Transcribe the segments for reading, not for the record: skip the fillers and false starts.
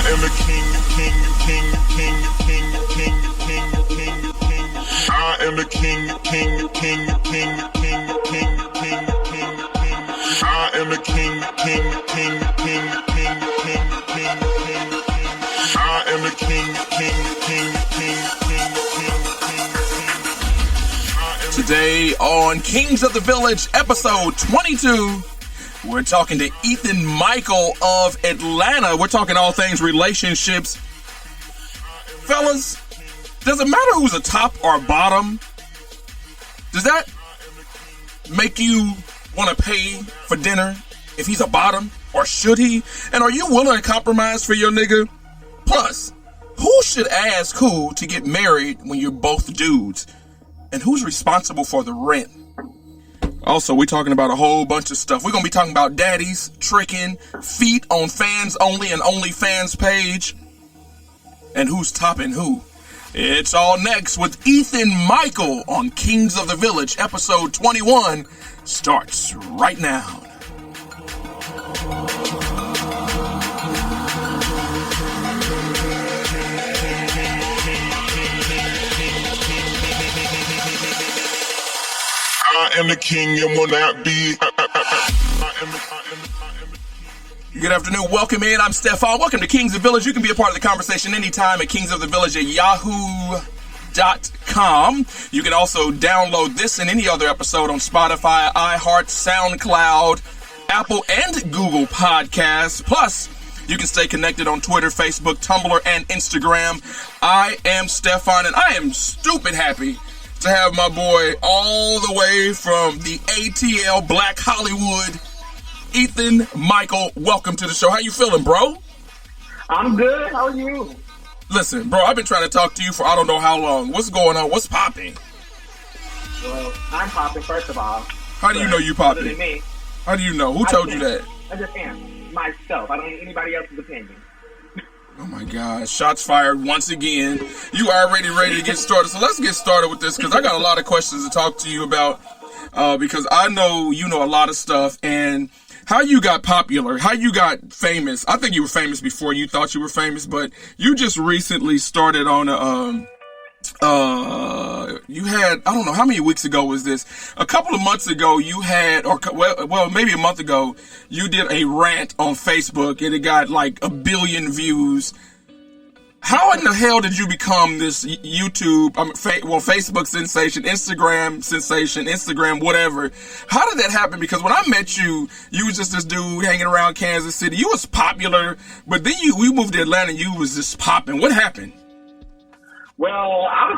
am the king. I am the king. I am the king. I am the king. Today on Kings of the Village, episode 22, we're talking to Ethan Michael of Atlanta. We're talking all things relationships. Fellas, does it matter who's a top or bottom? Does that make you want to pay for dinner if he's a bottom, or should he? And are you willing to compromise for your nigga? Plus, who should ask who to get married when you're both dudes? And who's responsible for the rent? Also, we're talking about a whole bunch of stuff. We're going to be talking about daddies, tricking, feet on fans only and OnlyFans page, and who's topping who. It's all next with Ethan Michael on Kings of the Village. Episode 21 starts right now. I am the king and will not be. Good afternoon. Welcome in. I'm Stefan. Welcome to Kings of the Village. You can be a part of the conversation anytime at kingsofthevillage@yahoo.com. You can also download this and any other episode on Spotify, iHeart, SoundCloud, Apple, and Google Podcasts. Plus, you can stay connected on Twitter, Facebook, Tumblr, and Instagram. I am Stefan, and I am stupid happy to have my boy all the way from the ATL Black Hollywood, Ethan Michael. Welcome to the show. How you feeling, bro? I'm good. How are you? Listen, bro, I've been trying to talk to you for I don't know how long. What's going on? What's popping? Well, I'm popping, first of all. How do you know you popping? Other than me. How do you know? Who told you that? I just am. Myself. I don't need anybody else's opinion. Oh my God, shots fired once again. You already ready to get started. So let's get started with this because I got a lot of questions to talk to you about because I know you know a lot of stuff and how you got popular, how you got famous. I think you were famous before you thought you were famous, but you just recently started on you had, I don't know, how many weeks ago was this? A couple of months ago you had, or well, maybe a month ago, you did a rant on Facebook and it got like 1 billion views. How in the hell did you become this YouTube, Facebook sensation, Instagram, whatever? How did that happen? Because when I met you, you was just this dude hanging around Kansas City. You was popular, but then we moved to Atlanta and you was just popping. What happened? Well, I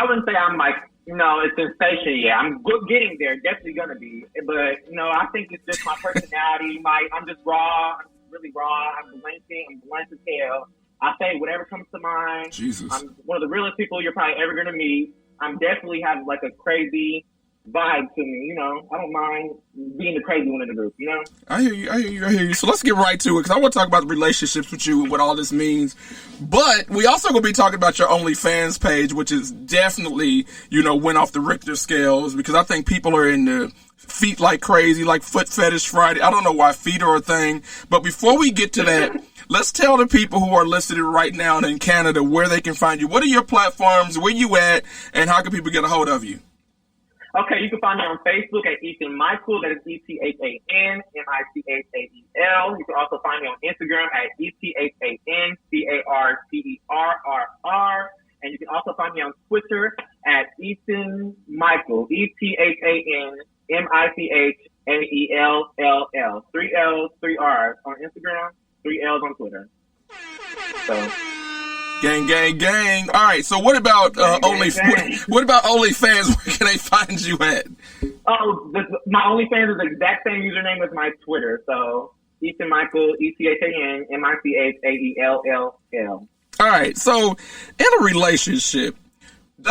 wouldn't say I'm like, a sensation yet. I'm getting there, definitely gonna be. But, I think it's just my personality. I'm just raw. I'm really raw. I'm blunt as hell. I say whatever comes to mind. Jesus. I'm one of the realest people you're probably ever gonna meet. I'm definitely have like a crazy vibe to me, I don't mind being the crazy one in the group, I hear you. So let's get right to it, because I want to talk about the relationships with you and what all this means. But we also going to be talking about your OnlyFans page, which is definitely, went off the Richter scales, because I think people are into feet like crazy, like Foot Fetish Friday. I don't know why feet are a thing. But before we get to that, let's tell the people who are listening right now in Canada where they can find you. What are your platforms? Where you at? And how can people get a hold of you? Okay, you can find me on Facebook at Ethan Michael. That is ETHAN MICHAEL. You can also find me on Instagram at ETHANCARTERRR. And you can also find me on Twitter at Ethan Michael. ETHANMICHAELL. 3 L's, 3 R's on Instagram, 3 L's on Twitter. So. Gang. All right. So what about OnlyFans? What about OnlyFans? Where can they find you at? Oh, my OnlyFans is the exact same username as my Twitter. So Ethan Michael, ETHAN MICHAELL. All right. So in a relationship,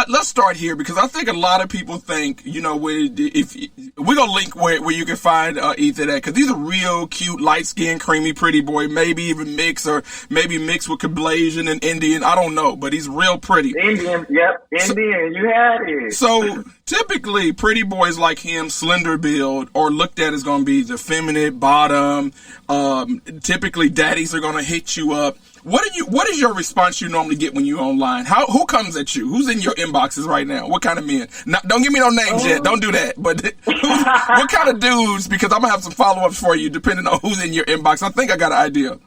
let's start here because I think a lot of people think, if we're going to link where you can find Ethan at, because he's a real cute, light-skinned, creamy, pretty boy, maybe even mixed with Caucasian and Indian. I don't know, but he's real pretty. Indian, yep. Indian, you had it. So typically, pretty boys like him, slender build, are looked at as going to be the feminine bottom. Typically, daddies are going to hit you up. What is your response you normally get when you online? Who comes at you? Who's in your inboxes right now? What kind of men? Don't give me no names yet. Don't do that. But what kind of dudes? Because I'm gonna have some follow-ups for you depending on who's in your inbox. I think I got an idea.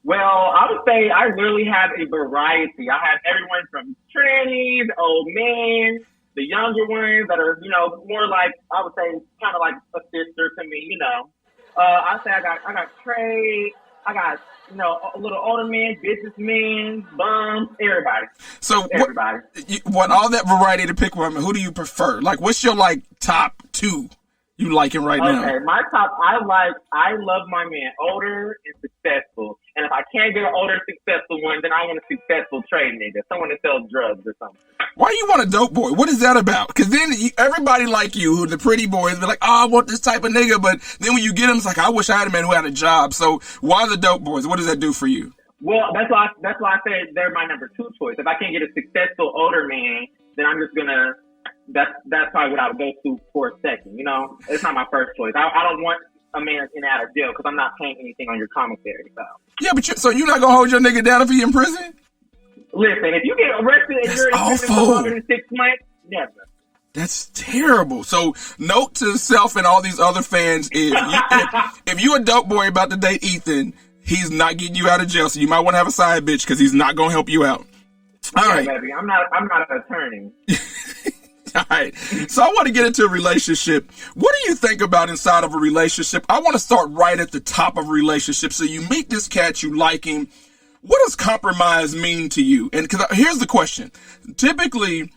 Well, I would say I really have a variety. I have everyone from trannies, old men, the younger ones that are, more like, I would say, kind of like a sister to me, I say I got trade, I got, a little older men, businessmen, bums, everybody. So everybody. What all that variety to pick from, who do you prefer? Like, what's your, top two you liking right now? Okay, my top, I love my man older and successful. And if I can't get an older, successful one, then I want a successful trade nigga, someone that sells drugs or something. Why you want a dope boy? What is that about? Because then everybody like you, who the pretty boys, be like, oh, I want this type of nigga. But then when you get them, it's like, I wish I had a man who had a job. So why the dope boys? What does that do for you? Well, that's why I said they're my number two choice. If I can't get a successful older man, then I'm just gonna. That's probably what I would go to for a second. It's not my first choice. I don't want a man that's in and out of jail because I'm not paying anything on your commentary. So. Yeah, but so you're not gonna hold your nigga down if he in prison? Listen, if you get arrested and you're in prison for longer than 6 months, never. That's terrible. So, note to self and all these other fans is, if you a dope boy about to date Ethan, he's not getting you out of jail. So you might want to have a side bitch because he's not gonna help you out. All right, baby. I'm not an attorney. All right. So I want to get into a relationship. What do you think about inside of a relationship? I want to start right at the top of a relationship. So you meet this cat, you like him. What does compromise mean to you? And here's the question. Typically,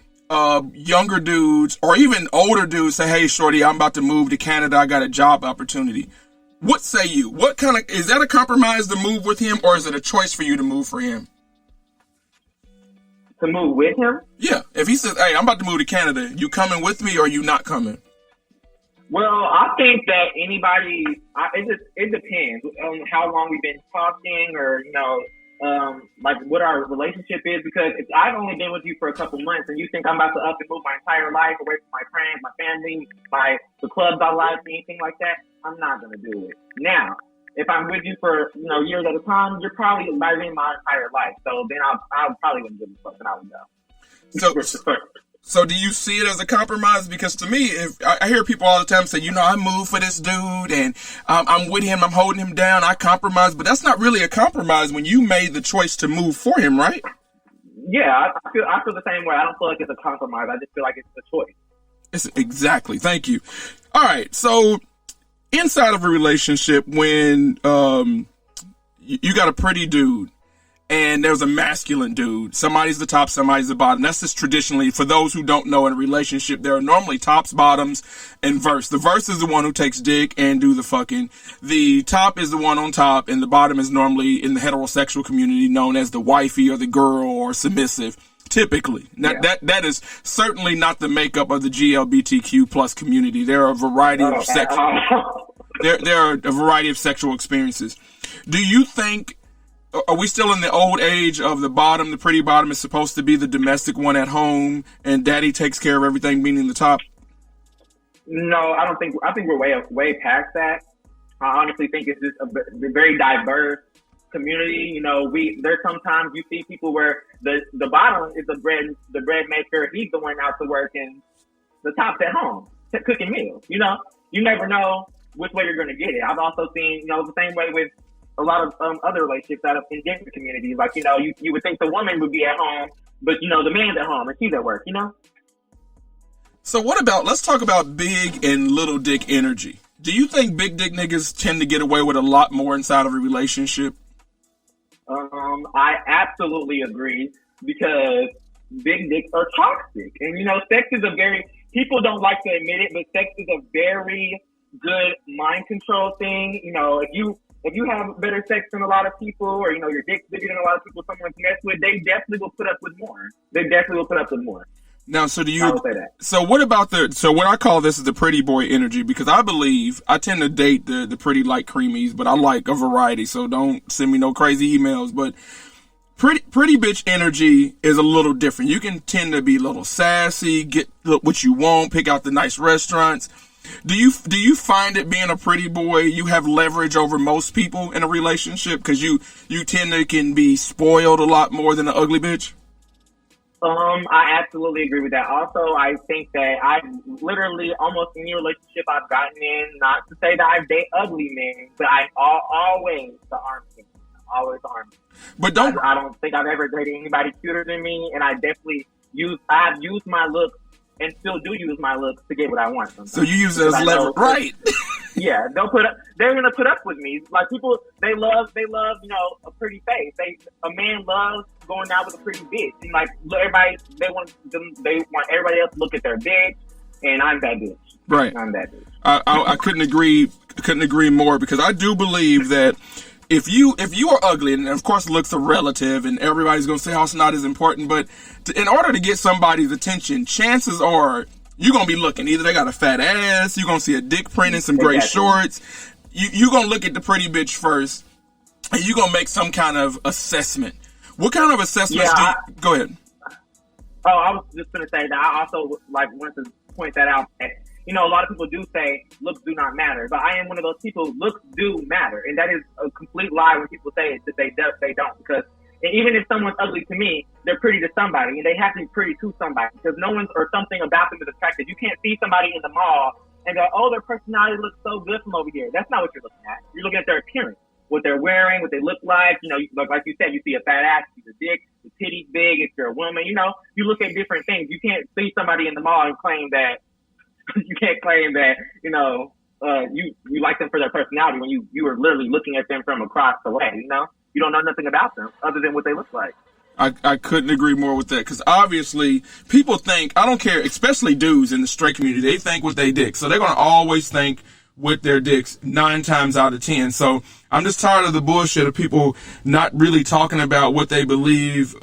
younger dudes or even older dudes say, hey, shorty, I'm about to move to Canada. I got a job opportunity. What say you? Is that a compromise to move with him, or is it a choice for you to move for him? To move with him? Yeah. If he says, hey, I'm about to move to Canada, you coming with me or you not coming? Well, I think that it depends on how long we've been talking or, what our relationship is. Because if I've only been with you for a couple months and you think I'm about to up and move my entire life away from my friends, my family, the clubs I like, anything like that, I'm not going to do it. Now, if I'm with you for, years at a time, you're probably living my entire life. So then I probably wouldn't give a fuck and I would go. So do you see it as a compromise? Because to me, if I hear people all the time say, I moved for this dude and I'm with him, I'm holding him down, I compromise, but that's not really a compromise when you made the choice to move for him, right? Yeah, I feel the same way. I don't feel like it's a compromise. I just feel like it's a choice. Exactly. Thank you. All right. So inside of a relationship, when you got a pretty dude and there's a masculine dude, somebody's the top, somebody's the bottom. That's just traditionally, for those who don't know, in a relationship, there are normally tops, bottoms, and verse. The verse is the one who takes dick and do the fucking. The top is the one on top, and the bottom is normally in the heterosexual community known as the wifey or the girl or submissive. Typically. Now, that is certainly not the makeup of the GLBTQ plus community. There are a variety of there are a variety of sexual experiences. Do you think, are we still in the old age of the pretty bottom is supposed to be the domestic one at home and daddy takes care of everything, meaning the top? No, I think we're way past that. I honestly think it's just a very diverse community. There's sometimes you see people where the bottom is the bread maker. He's the one out to work, and the top's at home cooking meals. You never know which way you're going to get it. I've also seen, the same way with a lot of other relationships out of in different communities. Like, you would think the woman would be at home, but the man's at home and she's at work. So let's talk about big and little dick energy. Do you think big dick niggas tend to get away with a lot more inside of a relationship? I absolutely agree, because big dicks are toxic. And, sex is people don't like to admit it, but sex is a very good mind control thing. If you have better sex than a lot of people, or, your dick's bigger than a lot of people someone's messed with, they definitely will put up with more. Now, so do you, I would say that. So what about what I call this is the pretty boy energy, because I tend to date the pretty light creamies, but I like a variety. So don't send me no crazy emails, but pretty bitch energy is a little different. You can tend to be a little sassy, get what you want, pick out the nice restaurants. Do you find it being a pretty boy, you have leverage over most people in a relationship because you tend to can be spoiled a lot more than an ugly bitch? I absolutely agree with that. Also, I think that I literally almost any relationship I've gotten in, not to say that I date ugly men, but I'm always the arm king. Always the arm king. But I don't think I've ever dated anybody cuter than me, and I definitely I've used my looks and still do use my looks to get what I want sometimes. So you use it as leverage, right? Yeah, they're gonna put up with me. Like people, they love, a pretty face. A man loves going out with a pretty bitch. And like they want everybody else to look at their bitch, and I'm that bitch. Right. I'm that bitch. I couldn't agree more, because I do believe that if you are ugly, and of course looks are relative, and everybody's gonna say how it's not as important, but in order to get somebody's attention, chances are you're gonna be looking. Either they got a fat ass, you're gonna see a dick print and some gray shorts. You're gonna look at the pretty bitch first, and you're gonna make some kind of assessment. What kind of assessments go ahead. Oh, I was just gonna say that I also wanted to point that out. That, a lot of people do say looks do not matter, but I am one of those people. Looks do matter, and that is a complete lie when people say it, that they don't. Because even if someone's ugly to me, they're pretty to somebody, and they have to be pretty to somebody, because no one's or something about them is attractive. You can't see somebody in the mall and go, "Oh, their personality looks so good from over here." That's not what you're looking at. You're looking at their appearance, what they're wearing, what they look like. Like you said, you see a fat ass, you see the dick, the titties big. If you're a woman, you look at different things. You can't see somebody in the mall and claim that. You can't claim that, you like them for their personality when you are literally looking at them from across the way, You don't know nothing about them other than what they look like. I couldn't agree more with that, because obviously people think, I don't care, especially dudes in the straight community, they think with their dicks. So they're going to always think with their dicks 9 times out of 10. So I'm just tired of the bullshit of people not really talking about what they believe,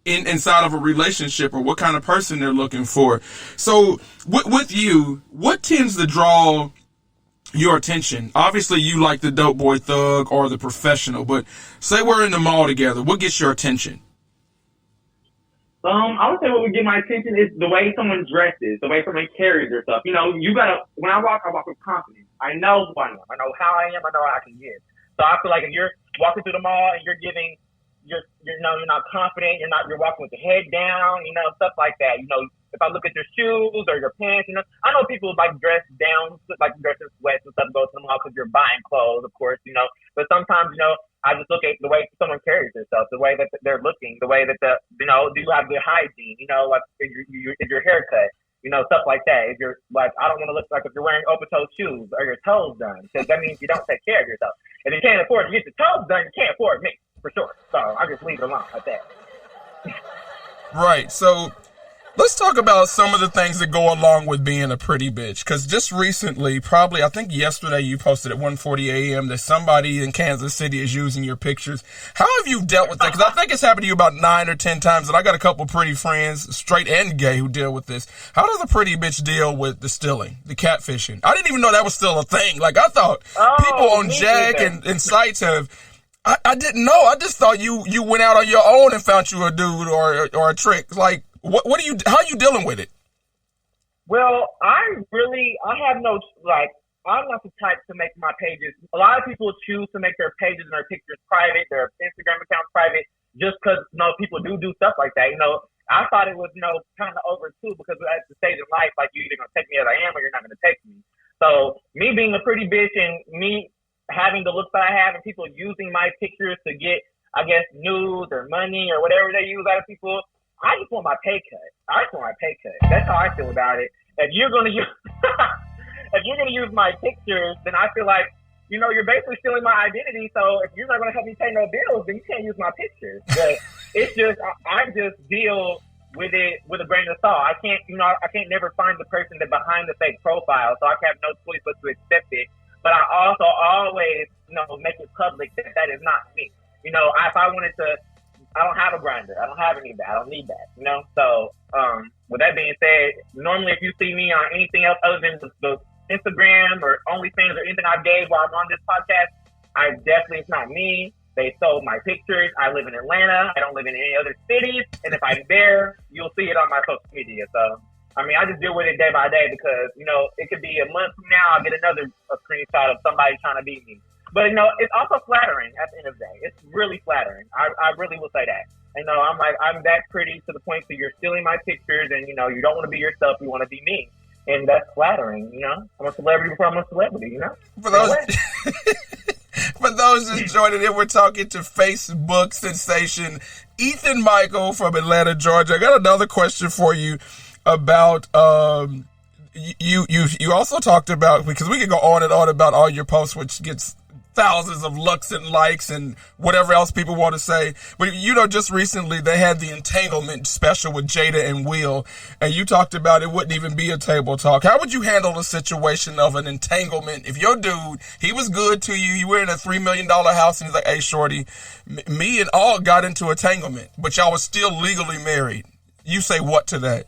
inside of a relationship, or what kind of person they're looking for. So with you, what tends to draw your attention? Obviously you like the dope boy thug or the professional, but say we're in the mall together, what gets your attention? I would say what would get my attention is the way someone dresses, the way someone carries herself. When I walk with confidence. I know who I am. I know how I am. I know how I can give. So I feel like if you're walking through the mall and you're not confident, you're walking with your head down, stuff like that. If I look at your shoes or your pants, I know people like dress down, like dress in sweats and stuff, go to the mall because you're buying clothes, of course, but sometimes, I just look at the way someone carries themselves, the way that they're looking, the way that do you have good hygiene, like if your haircut, stuff like that. If you're like, I don't want to look like if you're wearing open-toed shoes or your toes done, because that means you don't take care of yourself. If you can't afford to get your toes done, you can't afford me, for sure. So I'll just leave it alone like that. Right. So let's talk about some of the things that go along with being a pretty bitch. Because just recently, probably, I think yesterday, you posted at 1:40 a.m. that somebody in Kansas City is using your pictures. How have you dealt with that? Because I think it's happened to you about 9 or 10 times, and I got a couple pretty friends, straight and gay, who deal with this. How does a pretty bitch deal with the stealing, the catfishing? I didn't even know that was still a thing. Like, I thought people on Jack and sites have... I didn't know. I just thought you went out on your own and found you a dude or a trick. Like, how are you dealing with it? Well, I'm not the type to make my pages. A lot of people choose to make their pages and their pictures private, their Instagram accounts private, just because, people do stuff like that. I thought it was, kind of over too, because at the stage in life, like, you're either going to take me as I am or you're not going to take me. So me being a pretty bitch and me having the looks that I have and people using my pictures to get, I guess, news or money or whatever they use out of people, I just want my pay cut. That's how I feel about it. If you're gonna use my pictures, then I feel like, you're basically stealing my identity. So if you're not gonna help me pay no bills, then you can't use my pictures. But it's just, I just deal with it with a grain of salt. I can't never find the person that behind the fake profile, so I have no choice but to accept it. But I also always, make it public that is not me. If I wanted to, I don't have a grinder. I don't have any of that. I don't need that, So, with that being said, normally if you see me on anything else other than the Instagram or OnlyFans or anything I gave while I'm on this podcast, it's not me. They sold my pictures. I live in Atlanta. I don't live in any other cities. And if I'm there, you'll see it on my social media. So I mean, I just deal with it day by day because, you know, it could be a month from now, I'll get another screenshot of somebody trying to beat me. But, you know, it's also flattering at the end of the day. It's really flattering. I really will say that. You know, I'm that pretty to the point that you're stealing my pictures and, you know, you don't want to be yourself, you want to be me. And that's flattering, you know? I'm a celebrity before I'm a celebrity, you know? For those, for those just joining in, we're talking to Facebook sensation Ethan Michael from Atlanta, Georgia. I got another question for you about you also talked about, because we could go on and on about all your posts, which gets thousands of looks and likes and whatever else people want to say. But, you know, just recently they had the entanglement special with Jada and Will, and you talked about it wouldn't even be a table talk. How would you handle the situation of an entanglement? If your dude, he was good to you, you were in a $3 million house, and he's like, hey, shorty, me and all got into entanglement, but y'all was still legally married. You say what to that?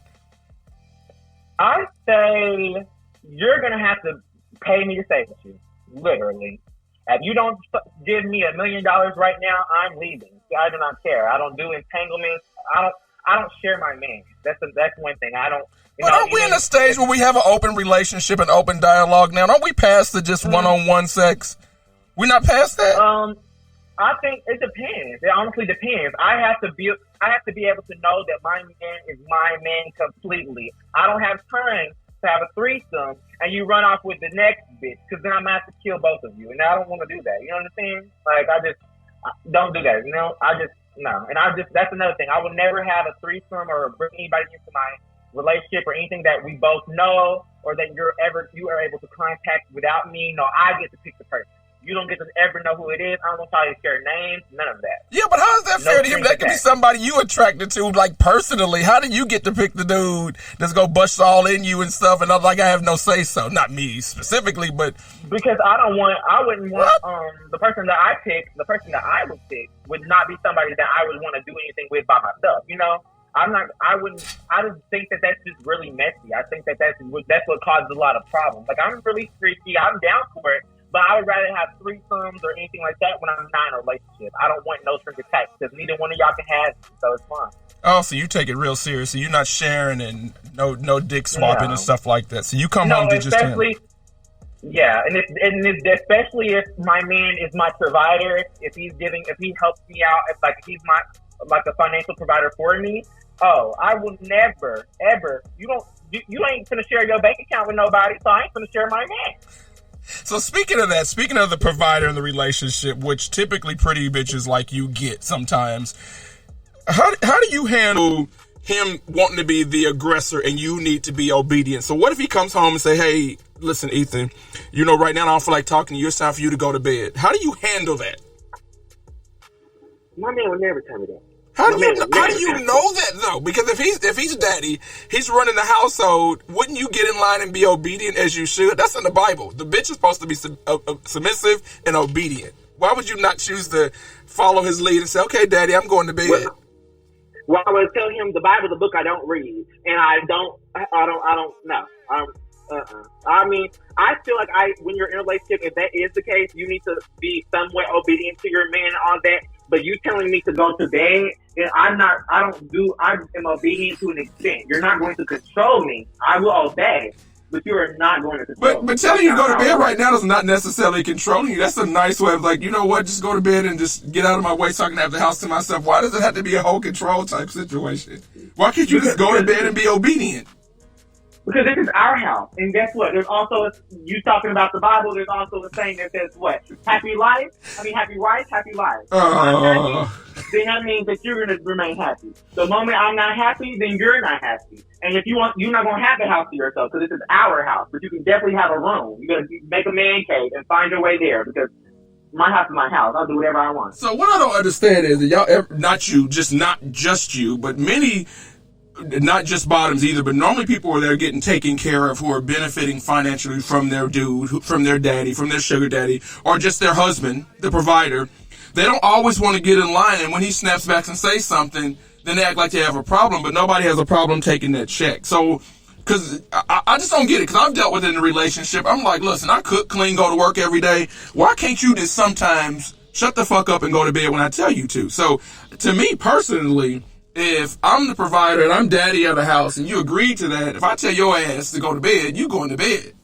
I say you're going to have to pay me to stay with you, literally. If you don't give me $1 million right now, I'm leaving. I do not care. I don't do entanglements. I don't share my man. That's one thing. I don't. But aren't we in a stage where we have an open relationship and open dialogue now? Aren't we past the just one-on-one sex? We're not past that? I think it depends. It honestly depends. I have to be able to know that my man is my man completely. I don't have time to have a threesome and you run off with the next bitch, because then I'm gonna have to kill both of you, and I don't want to do that. You know what I'm saying? Like, I don't do that. You know, no. And that's another thing. I would never have a threesome or bring anybody into my relationship or anything that we both know or that you are able to contact without me. No, I get to pick the person. You don't get to ever know who it is. I don't want y'all to share names, none of that. Yeah, but how is that fair to him? That could be somebody you attracted to, like, personally. How do you get to pick the dude that's gonna bust all in you and stuff, and I'm like, I have no say so? Not me specifically, but because I wouldn't want the person that I would pick would not be somebody that I would want to do anything with by myself. You know, I just think that that's just really messy. I think that that's what causes a lot of problems. Like, I'm really freaky. I'm down for it. But I would rather have threesomes or anything like that when I'm not in a relationship. I don't want no strings attached because neither one of y'all can have it, so it's fine. Oh, so you take it real seriously. You're not sharing and no dick swapping and stuff like that. So you come home to just him. Yeah, and especially if my man is my provider, if he helps me out, if he's a financial provider for me. Oh, I will never ever. You ain't gonna share your bank account with nobody, so I ain't gonna share my man. So speaking of the provider in the relationship, which typically pretty bitches like you get sometimes, how do you handle him wanting to be the aggressor and you need to be obedient? So what if he comes home and say, hey, listen, Ethan, you know, right now I don't feel like talking to you. It's time for you to go to bed. How do you handle that? My man would never tell me that. How do you know that though? Because if he's daddy, he's running the household. Wouldn't you get in line and be obedient as you should? That's in the Bible. The bitch is supposed to be submissive and obedient. Why would you not choose to follow his lead and say, "Okay, daddy, I'm going to bed"? Well, I would tell him the Bible, the book I don't read, and I don't know. I mean, I feel like when you're in a relationship, if that is the case, you need to be somewhat obedient to your man on that. But you telling me to go to bed, and I am obedient to an extent. You're not going to control me. I will obey, but you are not going to control me. But telling you to go to bed right now is not necessarily controlling you. That's a nice way of like, you know what, just go to bed and just get out of my way so I can have the house to myself. Why does it have to be a whole control type situation? Why can't you just go to bed and be obedient? Because this is our house. And guess what? There's also, you talking about the Bible, there's also a saying that says what? Happy wife, happy life. If I'm happy, then that means that you're going to remain happy. The moment I'm not happy, then you're not happy. And if you want, you're not going to have the house to yourself because this is our house. But you can definitely have a room. You're going to make a man cave and find your way there because my house is my house. I'll do whatever I want. So what I don't understand is that y'all, not just you, but many, not just bottoms either, but normally people are there getting taken care of who are benefiting financially from their dude, from their daddy, from their sugar daddy, or just their husband, the provider. They don't always want to get in line, and when he snaps back and says something, then they act like they have a problem, but nobody has a problem taking that check. So, because I just don't get it, because I've dealt with it in a relationship. I'm like, listen, I cook, clean, go to work every day. Why can't you just sometimes shut the fuck up and go to bed when I tell you to? So, to me personally, if I'm the provider and I'm daddy of the house and you agree to that, if I tell your ass to go to bed, you going to bed.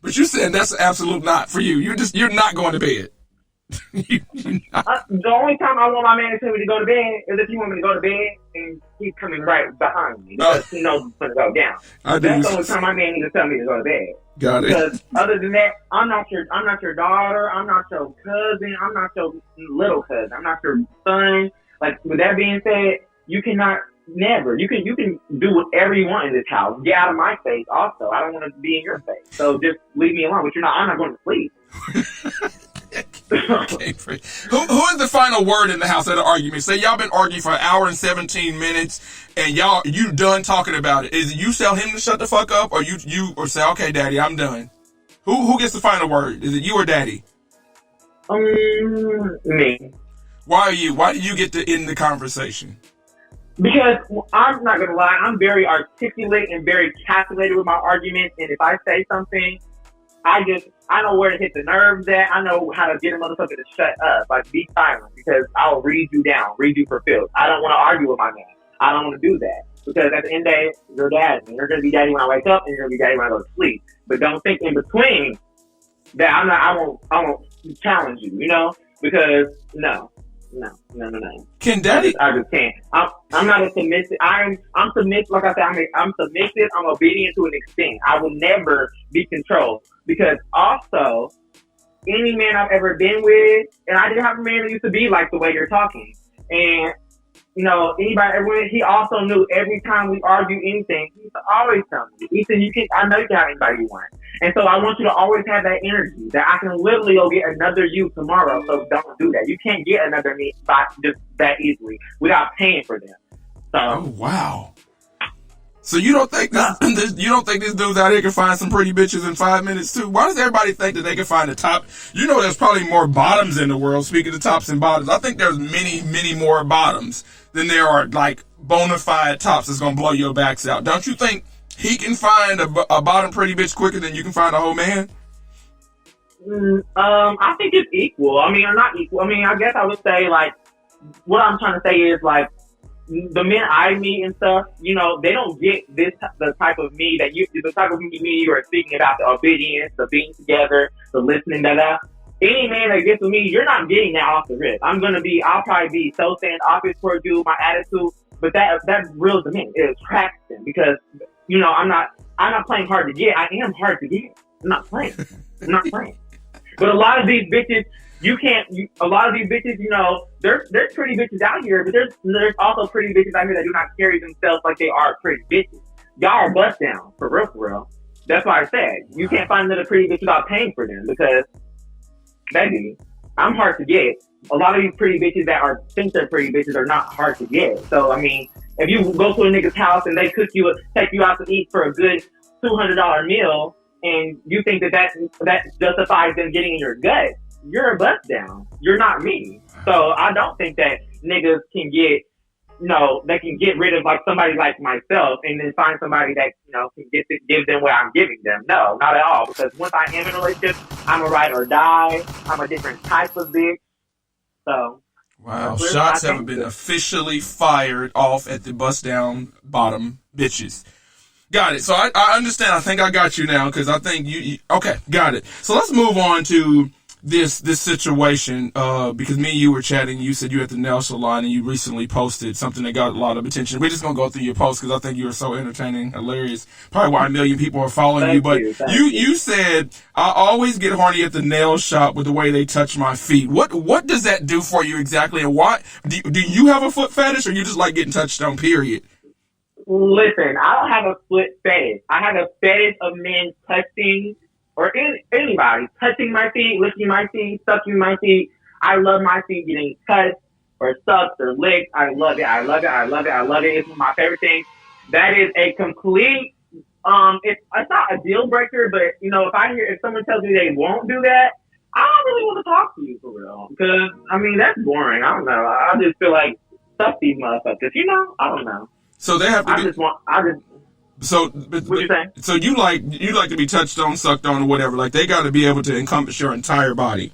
But you saying that's an absolute not for you. You're not going to bed. The only time I want my man to tell me to go to bed is if he want me to go to bed and he's coming right behind me because he knows it's going to go down. That's the only time my man needs to tell me to go to bed. Got it. Because other than that, I'm not your daughter. I'm not your cousin. I'm not your little cousin. I'm not your son. Like, with that being said, you cannot never. You can do whatever you want in this house. Get out of my face. Also, I don't want to be in your face. So just leave me alone. But I'm not going to sleep. Okay, who is the final word in the house of the argument? Say y'all been arguing for an hour and 17 minutes, and you done talking about it. Is it you tell him to shut the fuck up, or you or say, okay, daddy, I'm done? Who gets the final word? Is it you or daddy? Me. Why do you get to end the conversation? Because I'm not gonna lie, I'm very articulate and very calculated with my arguments, and if I say something, I know where to hit the nerves at. I know how to get a motherfucker to shut up, like be silent, because I'll read you down, read you for filth. I don't want to argue with my man. I don't want to do that, because at the end of the day, you're daddy. You're gonna be daddy when I wake up, and you're gonna be daddy when I go to sleep. But don't think in between that I won't challenge you, because no. Can daddy? I just can't. I'm not a submissive. I'm submissive. Like I said, I'm submissive. I'm obedient to an extent. I will never be controlled, because also any man I've ever been with, and I didn't have a man that used to be like the way you're talking, and anybody, he also knew every time we argue anything, he used to always tell me, Ethan, I know you can have anybody you want. And so I want you to always have that energy that I can literally go get another you tomorrow. So don't do that. You can't get another me just that easily without paying for them. So. Oh, wow. So you don't think this dude's out here can find some pretty bitches in 5 minutes too? Why does everybody think that they can find the top? There's probably more bottoms in the world. Speaking of tops and bottoms, I think there's many, many more bottoms than there are like bona fide tops that's gonna blow your backs out. Don't you think he can find a bottom pretty bitch quicker than you can find a whole man? I think it's equal. I mean, or not equal. I mean, I guess I would say, like, what I'm trying to say is, like, the men I meet and stuff, they don't get the type of me the type of me you are speaking about, the obedience, the being together, the listening, Any man that gets with me, you're not getting that off the rip. I'll probably be so standoffish towards you, my attitude, but that reels them in. It attracts them because, I'm not playing hard to get. I am hard to get. I'm not playing. But a lot of these bitches, a lot of these bitches, there's pretty bitches out here, but there's also pretty bitches out here that do not carry themselves like they are pretty bitches. Y'all are bust down, for real. That's why I said, you can't find another pretty bitch without paying for them, because, baby, I'm hard to get. A lot of these pretty bitches that think they're pretty bitches are not hard to get. So, I mean, if you go to a nigga's house and they take you out to eat for a good $200 meal, and you think that justifies them getting in your gut, you're a bust down. You're not me. So I don't think that niggas can they can get rid of like somebody like myself and then find somebody that, can give them what I'm giving them. No, not at all. Because once I am in a relationship, I'm a ride or die. I'm a different type of bitch. So. Wow. Shots have been officially fired off at the bust down bottom bitches. Got it. So I understand. I think I got you now, because I think you okay, got it. So let's move on to this situation, because me and you were chatting. You said you were at the nail salon and you recently posted something that got a lot of attention. We're just going to go through your post because I think you were so entertaining, hilarious. Probably why 1 million people are following you. But you said, I always get horny at the nail shop with the way they touch my feet. What does that do for you exactly? And why do you have a foot fetish, or you just like getting touched on, period? Listen, I don't have a foot fetish. I have a fetish of men touching, or anybody touching my feet, licking my feet, sucking my feet. I love my feet getting touched or sucked or licked. I love it. It's one of my favorite things. That is a complete, it's not a deal breaker, but if someone tells me they won't do that, I don't really want to talk to you for real. Because, that's boring. I don't know. I just feel like, suck these motherfuckers. I don't know. So they have to So, what you saying? So you like to be touched on, sucked on, or whatever. Like, they got to be able to encompass your entire body.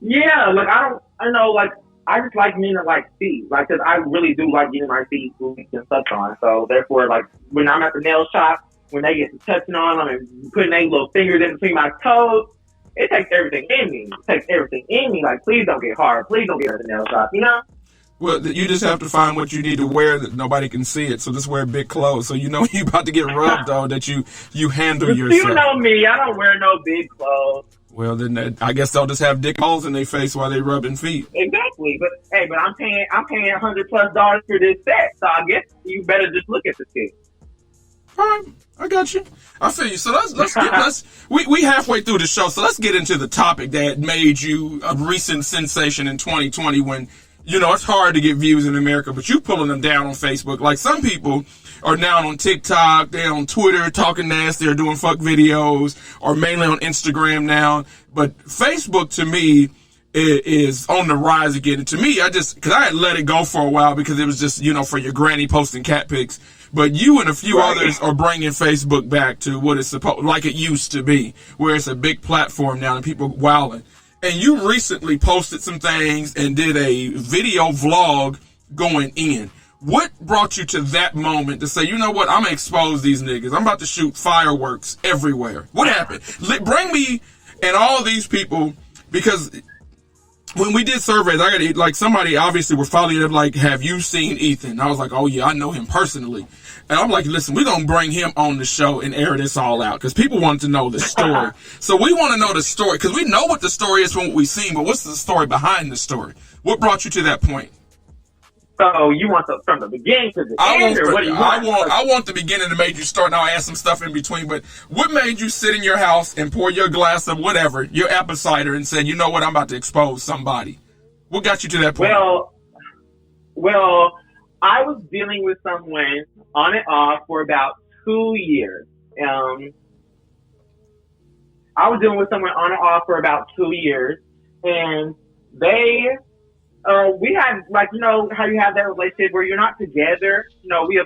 Yeah, like I know, like I just like men that like feet, like, cause I really do like getting my feet and such on. So therefore, like, when I'm at the nail shop, when they get to touching on them and putting their little fingers in between my toes, it takes everything in me. It takes everything in me. Like, please don't get hard. Please don't get at the nail shop, you know? Well, you just have to find what you need to wear that nobody can see it. So just wear big clothes. So you know you about to get rubbed on, that you handle yourself. You know me. I don't wear no big clothes. Well, then I guess they'll just have dick holes in their face while they rubbing feet. Exactly. But hey, I'm paying $100+ for this set. So I guess you better just look at the shit. All right, I got you. I feel you. So we halfway through the show. So let's get into the topic that made you a recent sensation in 2020 when, you know, it's hard to get views in America, but you pulling them down on Facebook. Like, some people are now on TikTok, they're on Twitter talking nasty, they're doing fuck videos, or mainly on Instagram now. But Facebook, to me, is on the rise again. And to me, because I had let it go for a while because it was just, you know, for your granny posting cat pics. But you and a few others are bringing Facebook back to what it's supposed, like it used to be, where it's a big platform now and people wilding. And you recently posted some things and did a video vlog going in. What brought you to that moment to say, you know what, I'm going to expose these niggas. I'm about to shoot fireworks everywhere. What happened? Bring me and all these people, because when we did surveys, I got to, like, somebody obviously were following it, like, have you seen Ethan? I was like, oh yeah, I know him personally. And I'm like, listen, we're going to bring him on the show and air this all out because people wanted to know the story. So we want to know the story because we know what the story is from what we've seen, but what's the story behind the story? What brought you to that point? So you want from the beginning to the end, or what do you want? I want the beginning to make you start, and I'll add some stuff in between, but what made you sit in your house and pour your glass of whatever, your apple cider, and said, you know what, I'm about to expose somebody? What got you to that point? Well, I was dealing with someone on and off for about 2 years. I was dealing with someone on and off for about 2 years, and we had, like, you know, how you have that relationship where you're not together. You know, we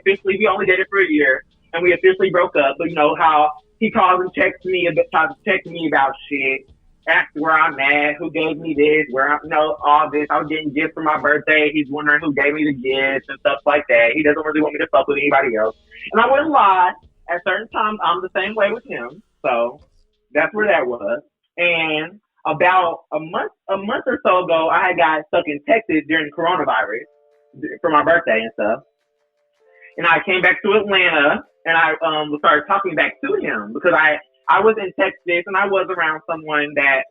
only dated for a year, and we officially broke up. But you know how he calls and texts me, tries to text me about shit, asks where I'm at, who gave me this, all this. I was getting gifts for my birthday. He's wondering who gave me the gifts and stuff like that. He doesn't really want me to fuck with anybody else. And I wouldn't lie. At certain times, I'm the same way with him. So that's where that was. And about a month or so ago, I had got stuck in Texas during coronavirus for my birthday and stuff. And I came back to Atlanta, and I started talking back to him because I was in Texas and I was around someone that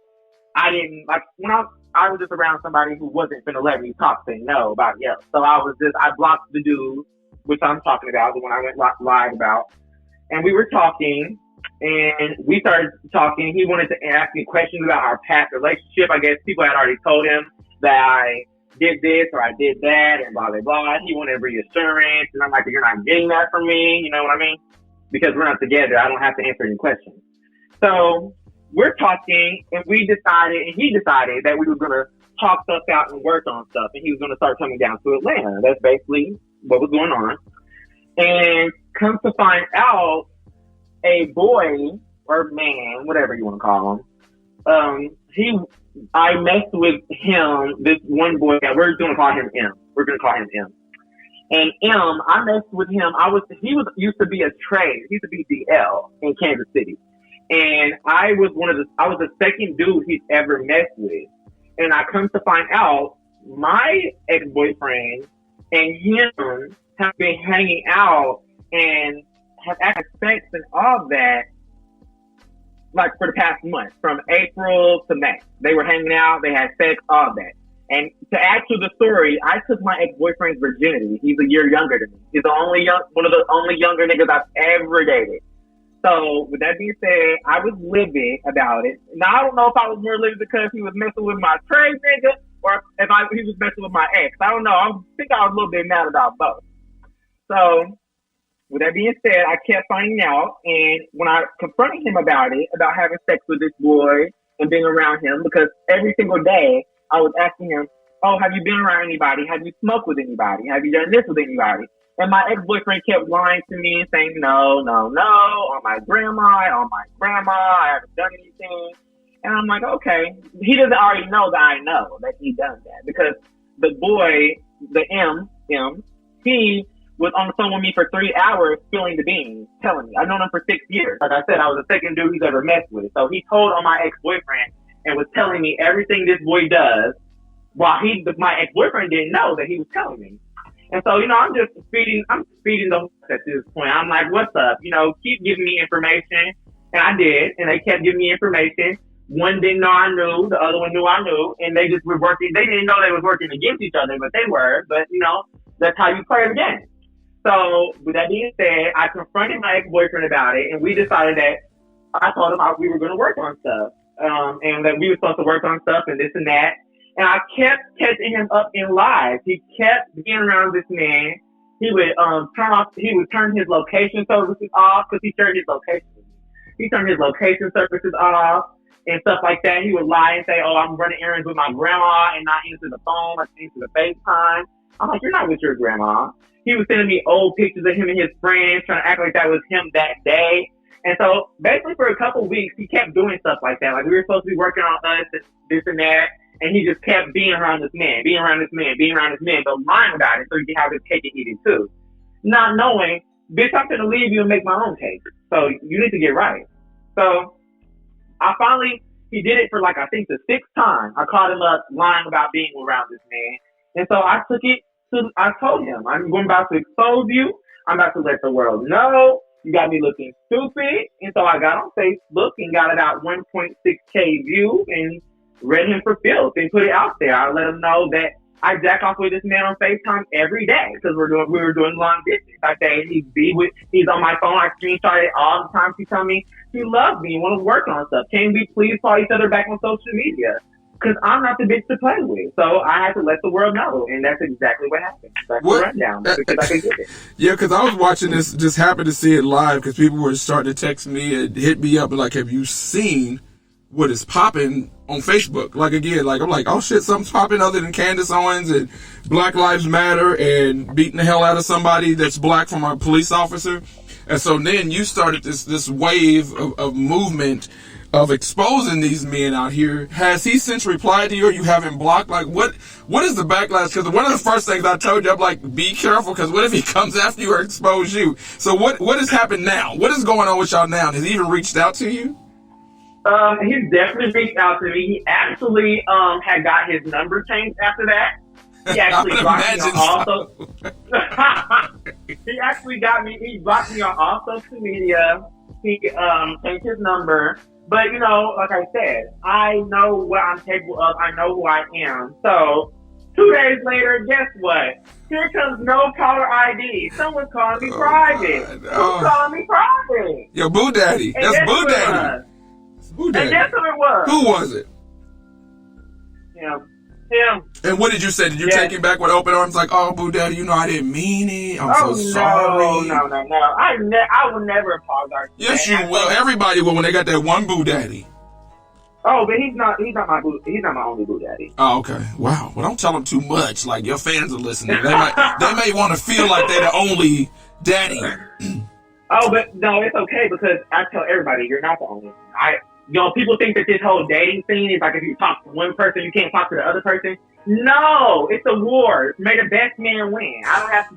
I didn't like. When I was just around somebody who wasn't gonna let me talk to nobody else. So I blocked the dude, which I'm talking about, the one I went live about, and we were talking. And we started talking. He wanted to ask me questions about our past relationship. I guess people had already told him that I did this or I did that and blah, blah, blah. He wanted reassurance. And I'm like, you're not getting that from me. You know what I mean? Because we're not together. I don't have to answer any questions. So we're talking, and he decided that we were going to talk stuff out and work on stuff. And he was going to start coming down to Atlanta. That's basically what was going on. And come to find out, a boy or man, whatever you want to call him, I messed with him, this one boy, we're going to call him M. And M, I messed with him. He used to be a trade. He used to be DL in Kansas City. And I was the second dude he's ever messed with. And I come to find out my ex-boyfriend and him have been hanging out and have had sex and all that, like, for the past month, from April to May. They were hanging out, they had sex, all that. And to add to the story, I took my ex-boyfriend's virginity. He's a year younger than me. He's one of the only younger niggas I've ever dated. So, with that being said, I was livid about it. Now, I don't know if I was more livid because he was messing with my trade nigga or if he was messing with my ex. I don't know. I think I was a little bit mad about both. So, with that being said, I kept finding out, and when I confronted him about having sex with this boy and being around him, because every single day I was asking him, oh, have you been around anybody? Have you smoked with anybody? Have you done this with anybody? And my ex-boyfriend kept lying to me and saying, no, on my grandma, I haven't done anything. And I'm like, okay. He doesn't already know that I know that he done that, because the boy, the M, he was on the phone with me for 3 hours spilling the beans, telling me. I've known him for 6 years. Like I said, I was the second dude he's ever messed with. So he told on my ex-boyfriend and was telling me everything this boy does while my ex-boyfriend didn't know that he was telling me. And so, I'm just feeding the horse at this point. I'm like, what's up? Keep giving me information. And I did. And they kept giving me information. One didn't know I knew. The other one knew I knew. And they just were working. They didn't know they was working against each other, but they were. But, that's how you play the game. So, with that being said, I confronted my ex-boyfriend about it, and we decided that I told him we were going to work on stuff, and that we were supposed to work on stuff and this and that. And I kept catching him up in lies. He kept being around this man. He would turn his location services off because he turned his location. He turned his location services off and stuff like that. He would lie and say, "Oh, I'm running errands with my grandma," and not answer the phone, like answer the FaceTime. I'm like, "You're not with your grandma." He was sending me old pictures of him and his friends, trying to act like that was him that day. And so basically for a couple of weeks, he kept doing stuff like that. Like we were supposed to be working on us, this and that. And he just kept being around this man, but lying about it so he could have his cake and eat it too. Not knowing, bitch, I'm going to leave you and make my own cake. So you need to get right. So he did it for I think the 6th time. I caught him up lying about being around this man. And so I told him, I'm about to expose you. I'm about to let the world know. You got me looking stupid. And so I got on Facebook and got about 1.6K views and read him for filth and put it out there. I let him know that I jack off with this man on FaceTime every day because we were doing long distance. I say he's on my phone. I screenshot it all the time. She tell me she loves me and want to work on stuff. Can we please call each other back on social media? Because I'm not the bitch to play with. So I had to let the world know. And that's exactly what happened. That's the rundown. Because I could get it. Yeah, because I was watching this, just happened to see it live because people were starting to text me and hit me up and have you seen what is popping on Facebook? I'm like, oh shit, something's popping other than Candace Owens and Black Lives Matter and beating the hell out of somebody that's black from a police officer. And so then you started this wave of movement of exposing these men out here. Has he since replied to you, or you haven't blocked? What is the backlash? Because one of the first things I told you, I'm like, be careful, because what if he comes after you or expose you? So what has happened now? What is going on with y'all now? Has he even reached out to you? He's definitely reached out to me. He actually had got his number changed after that. He actually blocked me on all He actually he blocked me on all social media. He changed his number. But, like I said, I know what I'm capable of. I know who I am. So, 2 days later, guess what? Here comes no caller ID. Someone's calling me private. Who's calling me private? Yo, Boo Daddy. And that's Boo Daddy. Boo Daddy. And guess who it was? Who was it? Him. And what did you say? Did you take him back with open arms like, oh, Boo Daddy, I didn't mean it. I'm so sorry. No. I will never apologize. Yes, you will. Everybody will when they got that one Boo Daddy. Oh, but he's not my only Boo Daddy. Oh, okay. Wow. Well, don't tell them too much. Like, your fans are listening. They may want to feel like they're the only daddy. Oh, but no, it's okay because I tell everybody you're not the only one. People think that this whole dating scene is like if you talk to one person, you can't talk to the other person. No, it's a war. May the best man win. I don't have to.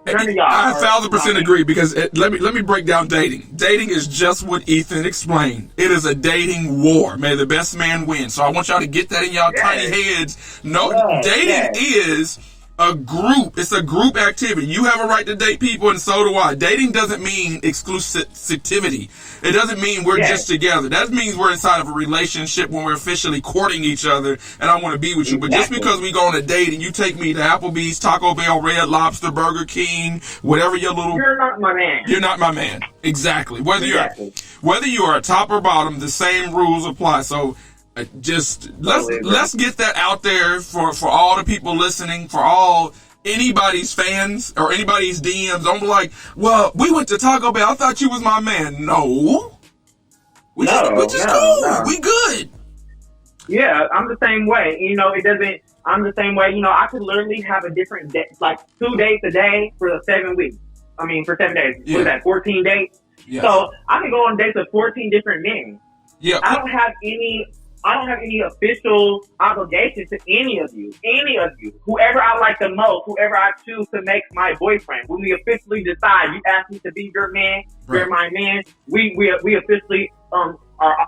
None of y'all. I 1,000% agree because let me break down dating. Dating is just what Ethan explained. It is a dating war. May the best man win. So I want y'all to get that in y'all tiny heads. No, dating is a group. It's a group activity. You have a right to date people, and so do I. Dating doesn't mean exclusivity. It doesn't mean we're just together. That means we're inside of a relationship when we're officially courting each other, and I want to be with you. But just because we go on a date and you take me to Applebee's, Taco Bell, Red Lobster, Burger King, whatever your little... You're not my man. You're not my man. Exactly. Whether you are top or bottom, the same rules apply. So... let's get that out there for all the people listening, for all anybody's fans or anybody's DMs. Don't be like, well, we went to Taco Bell. I thought you was my man. No. We just cool. No. We good. Yeah, I'm the same way. I'm the same way. I could literally have a different day, like 2 dates a day for 7 weeks. For 7 days. Yeah. What is that, 14 dates? Yeah. So I can go on dates with 14 different men. Yeah. I don't have any I don't have any official obligation to any of you. Whoever I like the most, whoever I choose to make my boyfriend. When we officially decide, you ask me to be your man, you're my man, we officially are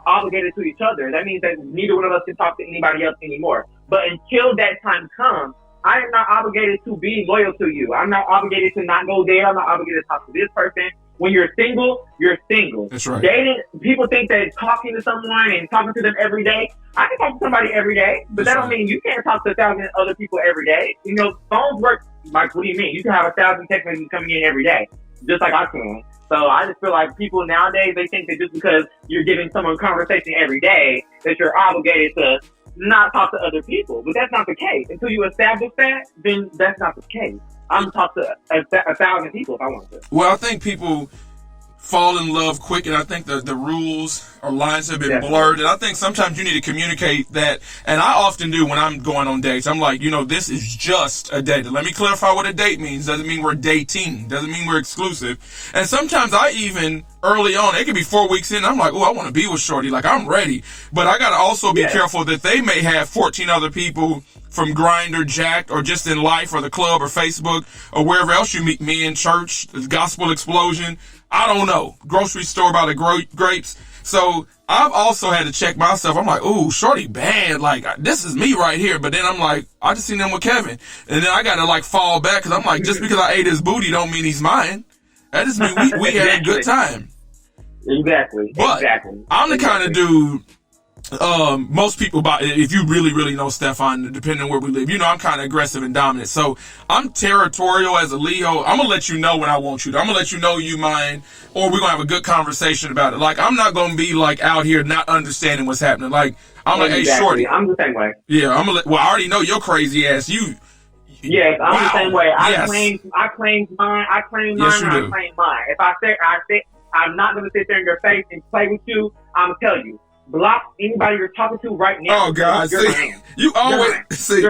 obligated to each other. That means that neither one of us can talk to anybody else anymore. But until that time comes, I am not obligated to be loyal to you. I'm not obligated to not go there. I'm not obligated to talk to this person. When you're single, you're single. That's right. Dating, people think that talking to someone and talking to them every day, I can talk to somebody every day, but that don't mean you can't talk to 1,000 other people every day. You know, phones work. Like, what do you mean? You can have 1,000 text messages coming in every day, just like I can. So I just feel like people nowadays, they think that just because you're giving someone conversation every day, that you're obligated to not talk to other people. But that's not the case. Until you establish that, then that's not the case. I'm talk to 1,000 people if I want to. Well, I think people fall in love quick, and I think the rules or lines have been blurred, and I think sometimes you need to communicate that, and I often do when I'm going on dates. I'm like, this is just a date. Let me clarify what a date means. Doesn't mean we're dating. Doesn't mean we're exclusive. And sometimes I even, early on, it could be 4 weeks in, I'm like, I want to be with shorty. Like, I'm ready. But I got to also be careful that they may have 14 other people from Grindr, Jack'd, or just in life, or the club, or Facebook, or wherever else you meet me in church, the gospel explosion. I don't know. Grocery store by the grapes. So I've also had to check myself. I'm like, ooh, shorty bad. Like, this is me right here. But then I'm like, I just seen him with Kevin. And then I got to fall back because I'm like, just because I ate his booty don't mean he's mine. That just means we had a good time. Exactly. But I'm the kind of dude, most people, if you really, really know Stefan, depending on where we live, I'm kind of aggressive and dominant. So I'm territorial as a Leo. I'm going to let you know when I want you to. I'm going to let you know you mine, or we're going to have a good conversation about it. Like, I'm not going to be like out here not understanding what's happening. Like, I'm like, hey, shorty. I'm the same way. Yeah, I'm going to I already know your crazy ass. Yes, I'm the same way. I claim mine. I claim mine. If I say, I'm not going to sit there in your face and play with you. I'm going to tell you. Block anybody you're talking to right now. Oh, God. You always see.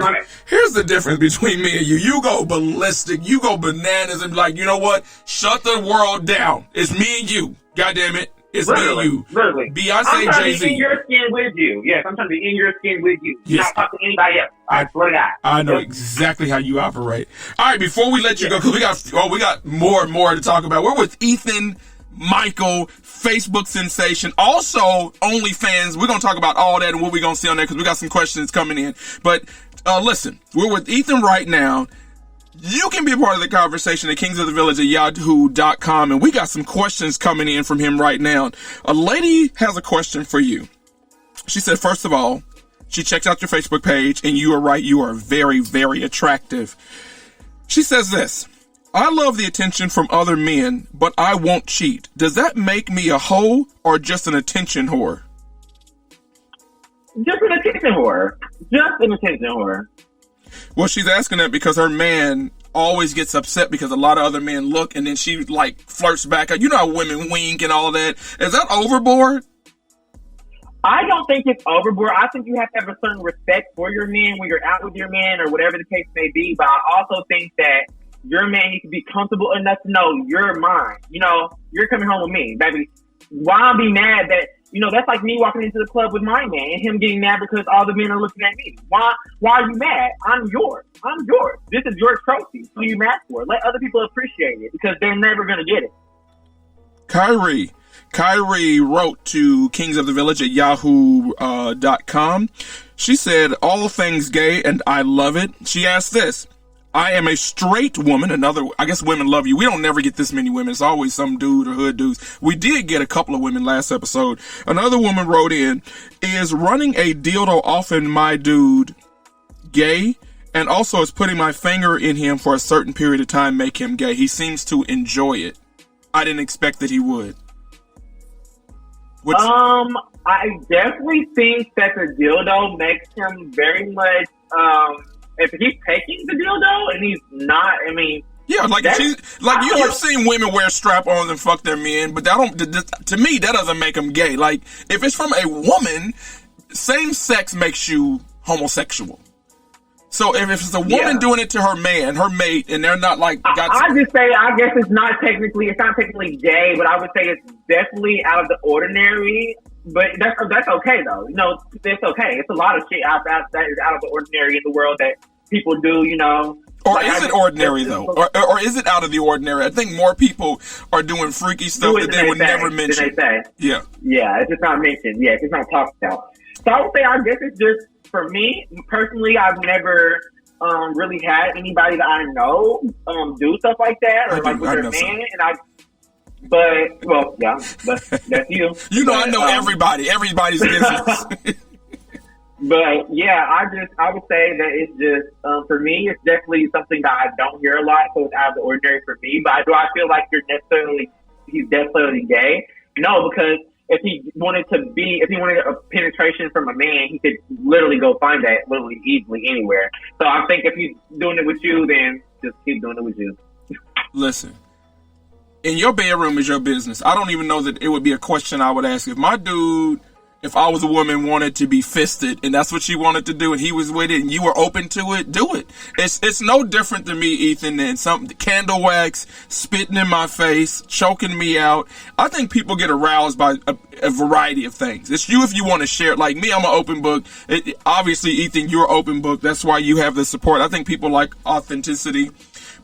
Here's the difference between me and you. You go ballistic. You go bananas and be like, you know what? Shut the world down. It's me and you. God damn it. It's me and you. Literally. Beyonce, I'm trying Jay-Z. to be in your skin with you. Yes, I'm trying to be in your skin with you. Not talk to anybody else. I swear to God. I know exactly how you operate. All right, before we let you go, because we got more and more to talk about. We're with Ethan Michael, Facebook sensation, also OnlyFans. We're going to talk about all that and what we're going to see on there because we got some questions coming in. But listen, we're with Ethan right now. You can be a part of the conversation at kingsofthevillage@yahoo.com, and we got some questions coming in from him right now. A lady has a question for you. She said, first of all, she checks out your Facebook page, and you are right, you are very, very attractive. She says this: I love the attention from other men, but I won't cheat. Does that make me a hoe or just an attention whore? Just an attention whore. Well, she's asking that because her man always gets upset because a lot of other men look, and then she flirts back. You know how women wink and all that. Is that overboard? I don't think it's overboard. I think you have to have a certain respect for your man when you're out with your man or whatever the case may be. But I also think that your man needs to be comfortable enough to know you're mine. You're coming home with me, baby. Why be mad that, that's like me walking into the club with my man and him getting mad because all the men are looking at me. Why are you mad? I'm yours. This is your trophy. Who you mad for? Let other people appreciate it because they're never going to get it. Kyrie wrote to kingsofthevillage@yahoo.com. She said, all things gay and I love it. She asked this: I am a straight woman. I guess women love you. We don't never get this many women. It's always some dude or hood dudes. We did get a couple of women last episode. Another woman wrote in, is running a dildo off in my dude gay? And also, is putting my finger in him for a certain period of time make him gay? He seems to enjoy it. I didn't expect that he would. I definitely think that the dildo makes him very much, if he's taking the dildo and he's not, yeah, you've seen women wear strap-ons and fuck their men, but to me, that doesn't make them gay. Like, if it's from a woman, same sex makes you homosexual. So if it's a woman doing it to her man, her mate, and they're not I guess it's not technically gay, but I would say it's definitely out of the ordinary. But that's okay though. You know, it's okay. It's a lot of shit out that is out of the ordinary in the world that people do. You know. Or like, is it ordinary though? Or is it out of the ordinary? I think more people are doing freaky stuff that they would never mention. Yeah. Yeah, it's just not mentioned. Yeah, it's just not talked about. So I would say, I guess it's just, for me, personally, I've never really had anybody that I know do stuff like that, or like with their man, but that's you. You know, I know everybody's business. But yeah, I would say that it's just, for me, it's definitely something that I don't hear a lot, so it's out of the ordinary for me. But do I feel like he's necessarily gay? No, because if he wanted a penetration from a man, he could literally go find that literally easily anywhere. So I think if he's doing it with you, then just keep doing it with you. Listen, in your bedroom is your business. I don't even know that it would be a question I would ask. If I was a woman, wanted to be fisted, and that's what she wanted to do, and he was with it, and you were open to it, do it. It's no different to me, Ethan, than some candle wax, spitting in my face, choking me out. I think people get aroused by a variety of things. It's you if you want to share it. Like me, I'm an open book. Obviously, Ethan, you're an open book. That's why you have the support. I think people like authenticity.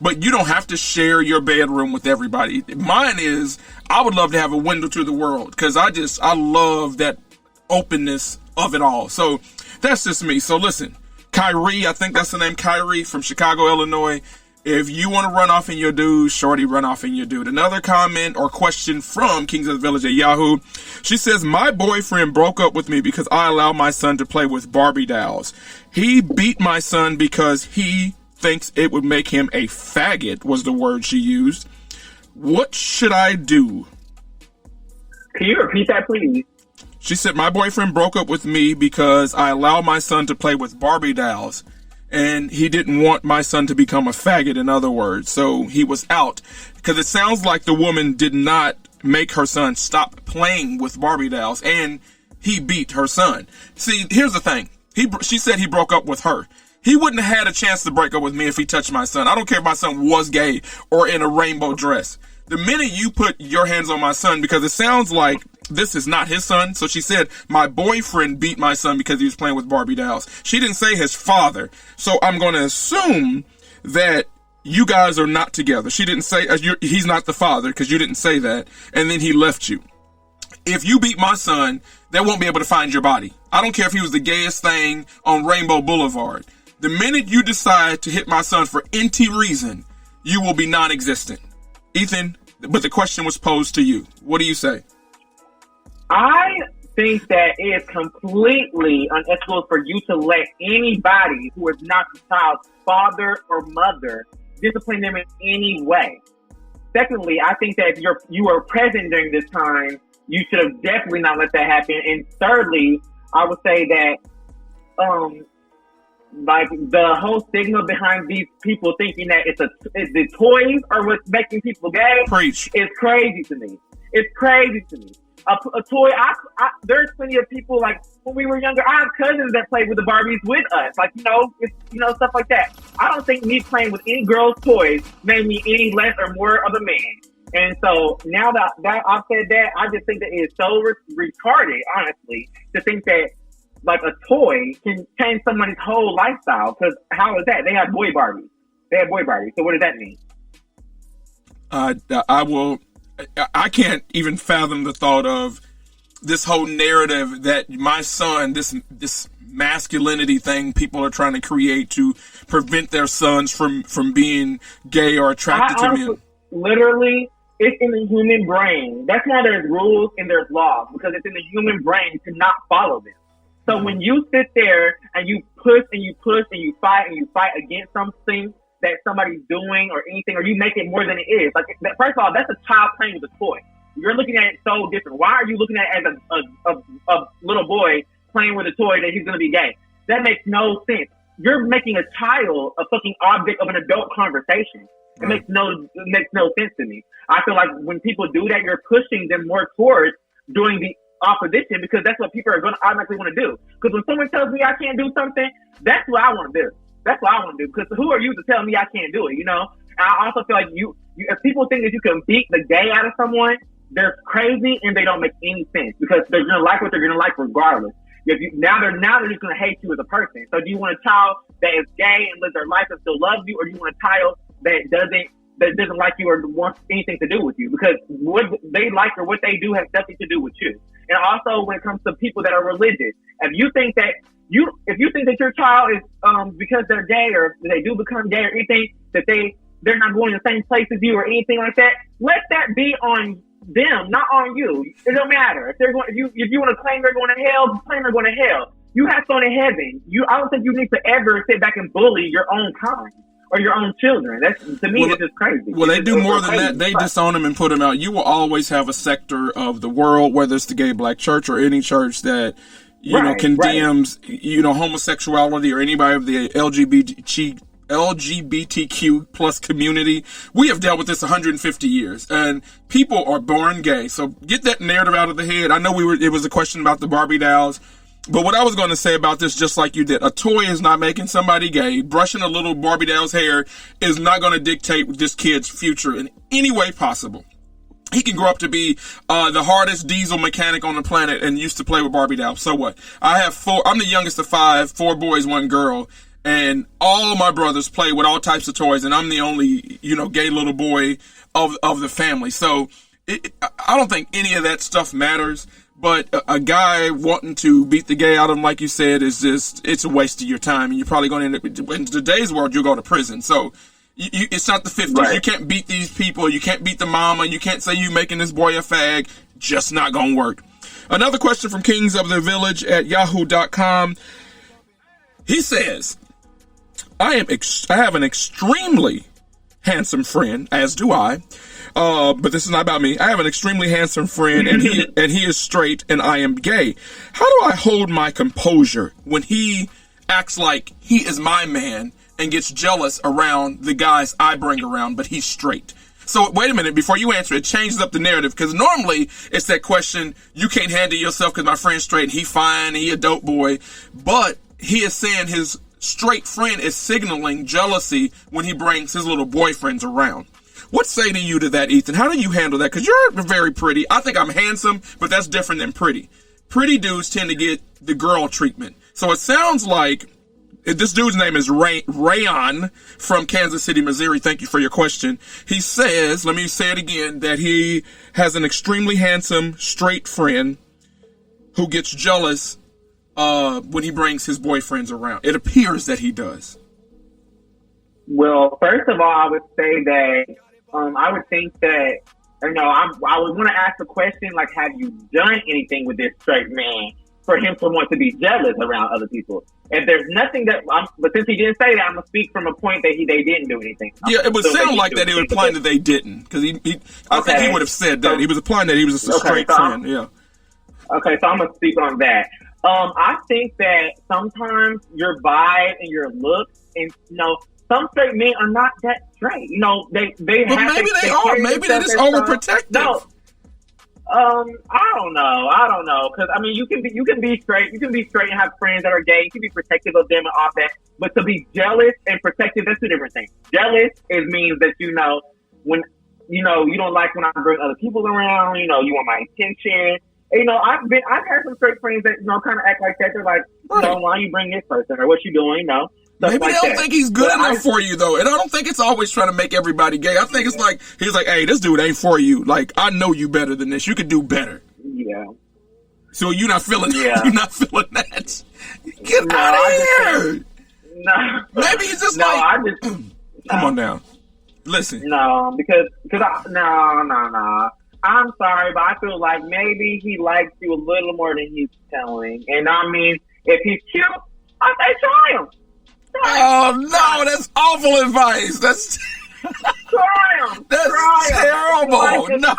But you don't have to share your bedroom with everybody. Mine is, I would love to have a window to the world, because I love that openness of it all. So that's just me. So listen, Kyrie, I think that's the name, Kyrie from Chicago, Illinois. If you want to run off in your dude, shorty, run off in your dude. Another comment or question from Kings of the Village at Yahoo. She says, my boyfriend broke up with me because I allowed my son to play with Barbie dolls. He beat my son because he thinks it would make him a faggot, was the word she used. What should I do? Can you repeat that, please? She said, my boyfriend broke up with me because I allowed my son to play with Barbie dolls, and he didn't want my son to become a faggot, in other words. So he was out, because it sounds like the woman did not make her son stop playing with Barbie dolls, and he beat her son. See, here's the thing. She said he broke up with her. He wouldn't have had a chance to break up with me if he touched my son. I don't care if my son was gay or in a rainbow dress. The minute you put your hands on my son, because it sounds like this is not his son. So she said, my boyfriend beat my son because he was playing with Barbie dolls. She didn't say his father. So I'm going to assume that you guys are not together. She didn't say he's not the father, because you didn't say that. And then he left you. If you beat my son, they won't be able to find your body. I don't care if he was the gayest thing on Rainbow Boulevard. The minute you decide to hit my son for any reason, you will be non-existent. Ethan, but the question was posed to you. What do you say? I think that it is completely unethical for you to let anybody who is not the child's father or mother discipline them in any way. Secondly, I think that if you were present during this time, you should have definitely not let that happen. And thirdly, I would say that like the whole stigma behind these people thinking that it's the toys are what's making people gay. Preach. It's crazy to me. It's crazy to me. A toy. There's plenty of people, like when we were younger. I have cousins that played with the Barbies with us, like stuff like that. I don't think me playing with any girl's toys made me any less or more of a man. And so now that I've said that, I just think that it is so retarded, honestly, to think that like a toy can change somebody's whole lifestyle. Because how is that? They have boy Barbies. So what does that mean? I can't even fathom the thought of this whole narrative that my son, this masculinity thing people are trying to create to prevent their sons from being gay or attracted to men. Literally, it's in the human brain. That's why there's rules and there's laws, because it's in the human brain to not follow them. So when you sit there and you push and you push and you fight against something that somebody's doing or anything, or you make it more than it is. Like, first of all, that's a child playing with a toy. You're looking at it so different. Why are you looking at it as a little boy playing with a toy that he's going to be gay? That makes no sense. You're making a child a fucking object of an adult conversation. It makes no sense to me. I feel like when people do that, you're pushing them more towards doing the opposition, because that's what people are going to automatically want to do. Because when someone tells me I can't do something, that's what I want to do. That's what I want to do. Because who are you to tell me I can't do it? You know. And I also feel like you if people think that you can beat the gay out of someone, they're crazy and they don't make any sense because they're gonna like what they're gonna like regardless. Now they're just gonna hate you as a person. So do you want a child that is gay and lives their life and still loves you, or do you want a child that doesn't like you or wants anything to do with you? Because what they like or what they do has nothing to do with you. And also when it comes to people that are religious, if you think that your child is because they're gay or they do become gay or anything that they're not going to the same place as you or anything like that, let that be on them, not on you. It don't matter if they're going. If you want to claim they're going to hell, claim they're going to hell. You have to go to heaven. I don't think you need to ever sit back and bully your own kind or your own children. That's, to me, it's just crazy. Well, they do more than that. They disown them and put them out. You will always have a sector of the world, whether it's the gay black church or any church that condemns homosexuality or anybody of the LGBTQ plus community. We have dealt with this 150 years, and people are born gay. So get that narrative out of the head. I know it was a question about the Barbie dolls, but what I was going to say about this, just like you did, a toy is not making somebody gay. Brushing a little Barbie doll's hair is not going to dictate this kid's future in any way possible. He can grow up to be the hardest diesel mechanic on the planet and used to play with Barbie dolls. So what? I'm the youngest of 5, 4 boys, 1 girl. And all my brothers play with all types of toys, and I'm the only, gay little boy of the family. So I don't think any of that stuff matters. But a guy wanting to beat the gay out of him, like you said, it's a waste of your time. And you're probably going to end up, in today's world, you'll go to prison. So it's not the 50s. Right. You can't beat these people. You can't beat the mama. You can't say you making this boy a fag. Just not going to work. Another question from Kings of the Village at yahoo.com. He says, I have an extremely handsome friend, as do I. But this is not about me. I have an extremely handsome friend, and he is straight, and I am gay. How do I hold my composure when he acts like he is my man and gets jealous around the guys I bring around, but he's straight? So wait a minute, before you answer, it changes up the narrative, because normally it's that question, you can't handle yourself because my friend's straight, and he fine, he a dope boy. But he is saying his straight friend is signaling jealousy when he brings his little boyfriends around. What say to you to that, Ethan? How do you handle that? Because you're very pretty. I think I'm handsome, but that's different than pretty. Pretty dudes tend to get the girl treatment. So it sounds like this dude's name is Rayon from Kansas City, Missouri. Thank you for your question. He says, let me say it again, that he has an extremely handsome, straight friend who gets jealous when he brings his boyfriends around. It appears that he does. Well, first of all, I would say that I would think that, I would want to ask the question, like, have you done anything with this straight man for him to want to be jealous around other people? If there's nothing but since he didn't say that, I'm going to speak from a point that they didn't do anything. Yeah, it would sound like that he was implying that they didn't, because I think he would have said that. He was implying that he was a straight friend, yeah. Okay, so I'm going to speak on that. I think that sometimes your vibe and your looks, and some straight men are not that straight. They but have. Maybe they are. Maybe they're just overprotective. No. I don't know. Because you can be straight. You can be straight and have friends that are gay. You can be protective of them and all that. But to be jealous and protective, that's two different things. Jealous means that when you don't like when I bring other people around. You want my attention. I've had some straight friends that kind of act like that. They're like, why you bring this person or what you doing? Maybe they don't think he's good enough for you, though. And I don't think it's always trying to make everybody gay. I think it's like, he's like, hey, this dude ain't for you. Like, I know you better than this. You could do better. Yeah. So you're not feeling you're not feeling that. Get out of here. No. Maybe he's just come on now. Listen. No, because no. I'm sorry, but I feel like maybe he likes you a little more than he's telling. And if he's cute, I say try him. Oh no, that's awful advice. That's try him. That's terrible. No,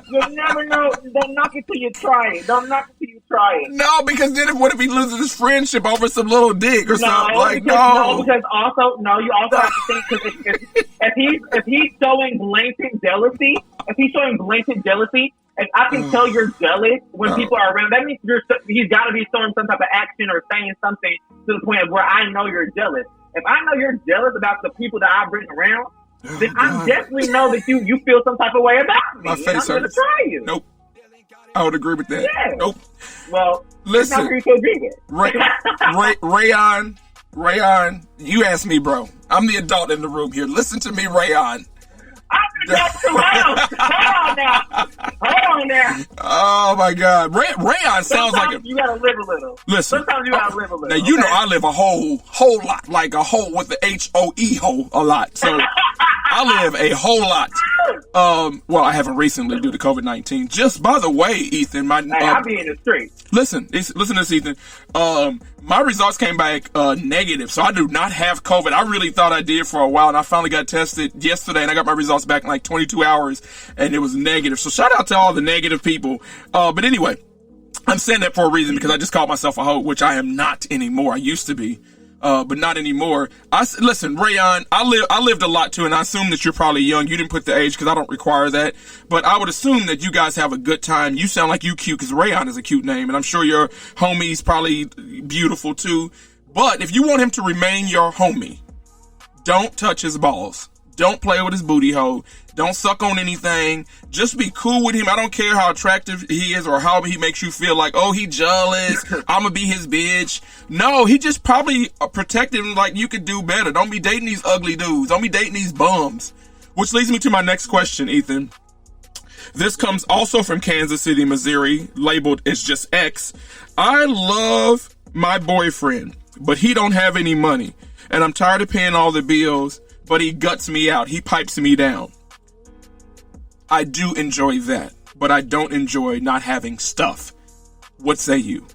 you'll never know. Don't knock it till you try it. Don't knock it till you try it. No, because then what if he loses his friendship over some little dick or something? Like you also have to think, because if he's showing blatant jealousy, if I can tell you're jealous when people are around, that means he's got to be showing some type of action or saying something to the point of where I know you're jealous. If I know you're jealous about the people that I bring around, then I definitely know that you feel some type of way about me. My face and I'm going to hurts. try you. Nope. I would agree with that. Yeah. Nope. Well, Listen. it's not for you to agree with. Rayon, you asked me, bro. I'm the adult in the room here. Listen to me, Rayon. Hold on now. Oh my God, Rayon sounds like a. You gotta live a little. Listen, sometimes you gotta live a little. Now you know I live a whole lot, like a whole with the HOE hole a lot. So I live a whole lot. Well, I haven't recently due to COVID-19. Just by the way, Ethan, my I'll be in the street. Listen to this, Ethan. My results came back negative, so I do not have COVID. I really thought I did for a while, and I finally got tested yesterday, and I got my results back in like 22 hours, and it was negative. So shout out to all the negative people. But anyway, I'm saying that for a reason because I just called myself a hoe, which I am not anymore. I used to be. But not anymore. Listen, Rayon, I lived a lot too, and I assume that you're probably young. You didn't put the age because I don't require that. But I would assume that you guys have a good time. You sound like you cute because Rayon is a cute name, and I'm sure your homie's probably beautiful too. But if you want him to remain your homie, don't touch his balls. Don't play with his booty hole. Don't suck on anything. Just be cool with him. I don't care how attractive he is or how he makes you feel like, oh, he jealous. I'm going to be his bitch. No, he just probably protected him like you could do better. Don't be dating these ugly dudes. Don't be dating these bums. Which leads me to my next question, Ethan. This comes also from Kansas City, Missouri, labeled as just X. I love my boyfriend, but he don't have any money. And I'm tired of paying all the bills, but he guts me out. He pipes me down. I do enjoy that, but I don't enjoy not having stuff. What say you?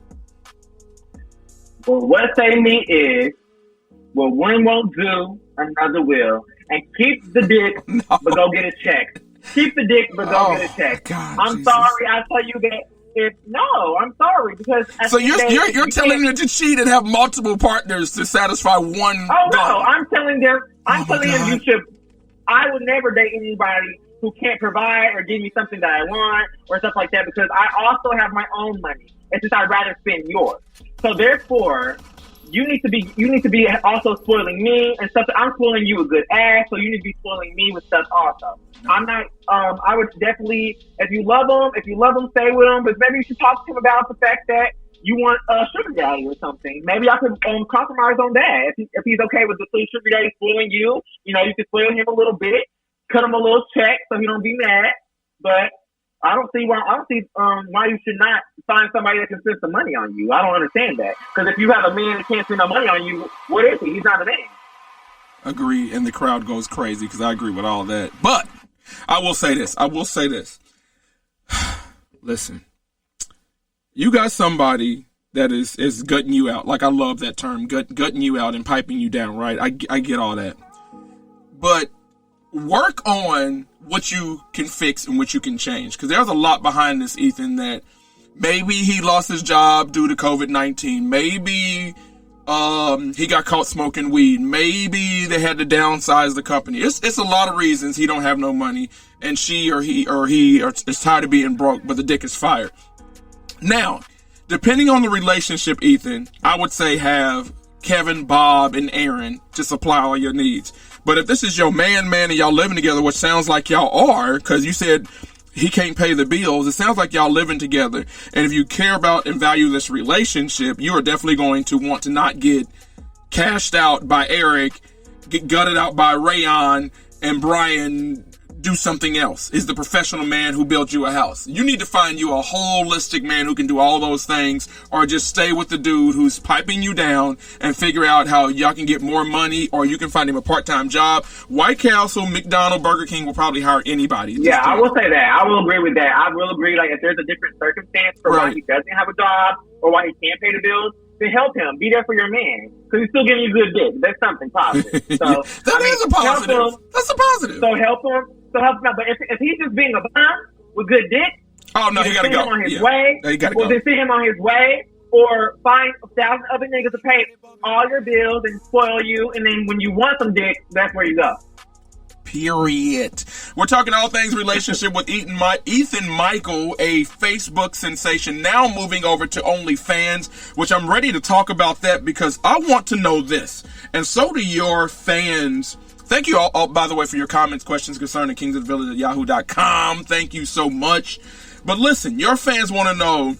Well, what say me is, well, one won't do, another will. And keep the dick, but go get a check. Keep the dick, but go get a check. God, I'm Jesus. sorry, I tell you that. I'm sorry because. So you're telling them to cheat and have multiple partners to satisfy one. Oh no, goal. I'm telling them. I'm telling them God. you should. I would never date anybody who can't provide or give me something that I want or stuff like that because I also have my own money. It's just I'd rather spend yours. So therefore, you need to be also spoiling me and stuff. I'm spoiling you with good ass, so you need to be spoiling me with stuff also. I'm not. I would definitely, if you love him, stay with him. But maybe you should talk to him about the fact that you want a sugar daddy or something. Maybe I could compromise on that. If he's okay with the sugar daddy spoiling you, you could spoil him a little bit, cut him a little check so he don't be mad. But I don't see why you should not find somebody that can spend some money on you. I don't understand that. Because if you have a man that can't spend no money on you, what is he? He's not a man. Agree, and the crowd goes crazy because I agree with all that. But I will say this. Listen, you got somebody that is gutting you out. Like, I love that term, gutting you out and piping you down, right? I get all that. But work on what you can fix and what you can change. Because there's a lot behind this, Ethan, that maybe he lost his job due to COVID-19. Maybe he got caught smoking weed. Maybe they had to downsize the company. It's a lot of reasons he don't have no money, and she or he is tired of being broke, but the dick is fired. Now, depending on the relationship, Ethan, I would say have Kevin, Bob, and Aaron to supply all your needs. But if this is your man, and y'all living together, which sounds like y'all are, because you said he can't pay the bills, it sounds like y'all living together. And if you care about and value this relationship, you are definitely going to want to not get cashed out by Eric, get gutted out by Rayon, and Brian do something else. Is the professional man who built you a house. You need to find you a holistic man who can do all those things, or just stay with the dude who's piping you down and figure out how y'all can get more money, or you can find him a part-time job. White Castle, McDonald's, Burger King will probably hire anybody. Yeah, I will say that. I will agree with that. I will agree, like, if there's a different circumstance for why he doesn't have a job or why he can't pay the bills, then help him. Be there for your man. Because he's still giving you good dick. That's something positive. So, that is a positive. That's a positive. So help him. But if he's just being a bum with good dick, oh no, he gotta go. Him on his way. He gotta go. Then send him on his way, or find 1,000 other niggas to pay all your bills and spoil you, and then when you want some dick, that's where you go. Period. We're talking all things relationship with Ethan Michael, a Facebook sensation, now moving over to OnlyFans, which I'm ready to talk about that because I want to know this, and so do your fans Thank you all, by the way, for your comments, questions concerning kingsofthevillage@yahoo.com. Thank you so much. But listen, your fans want to know,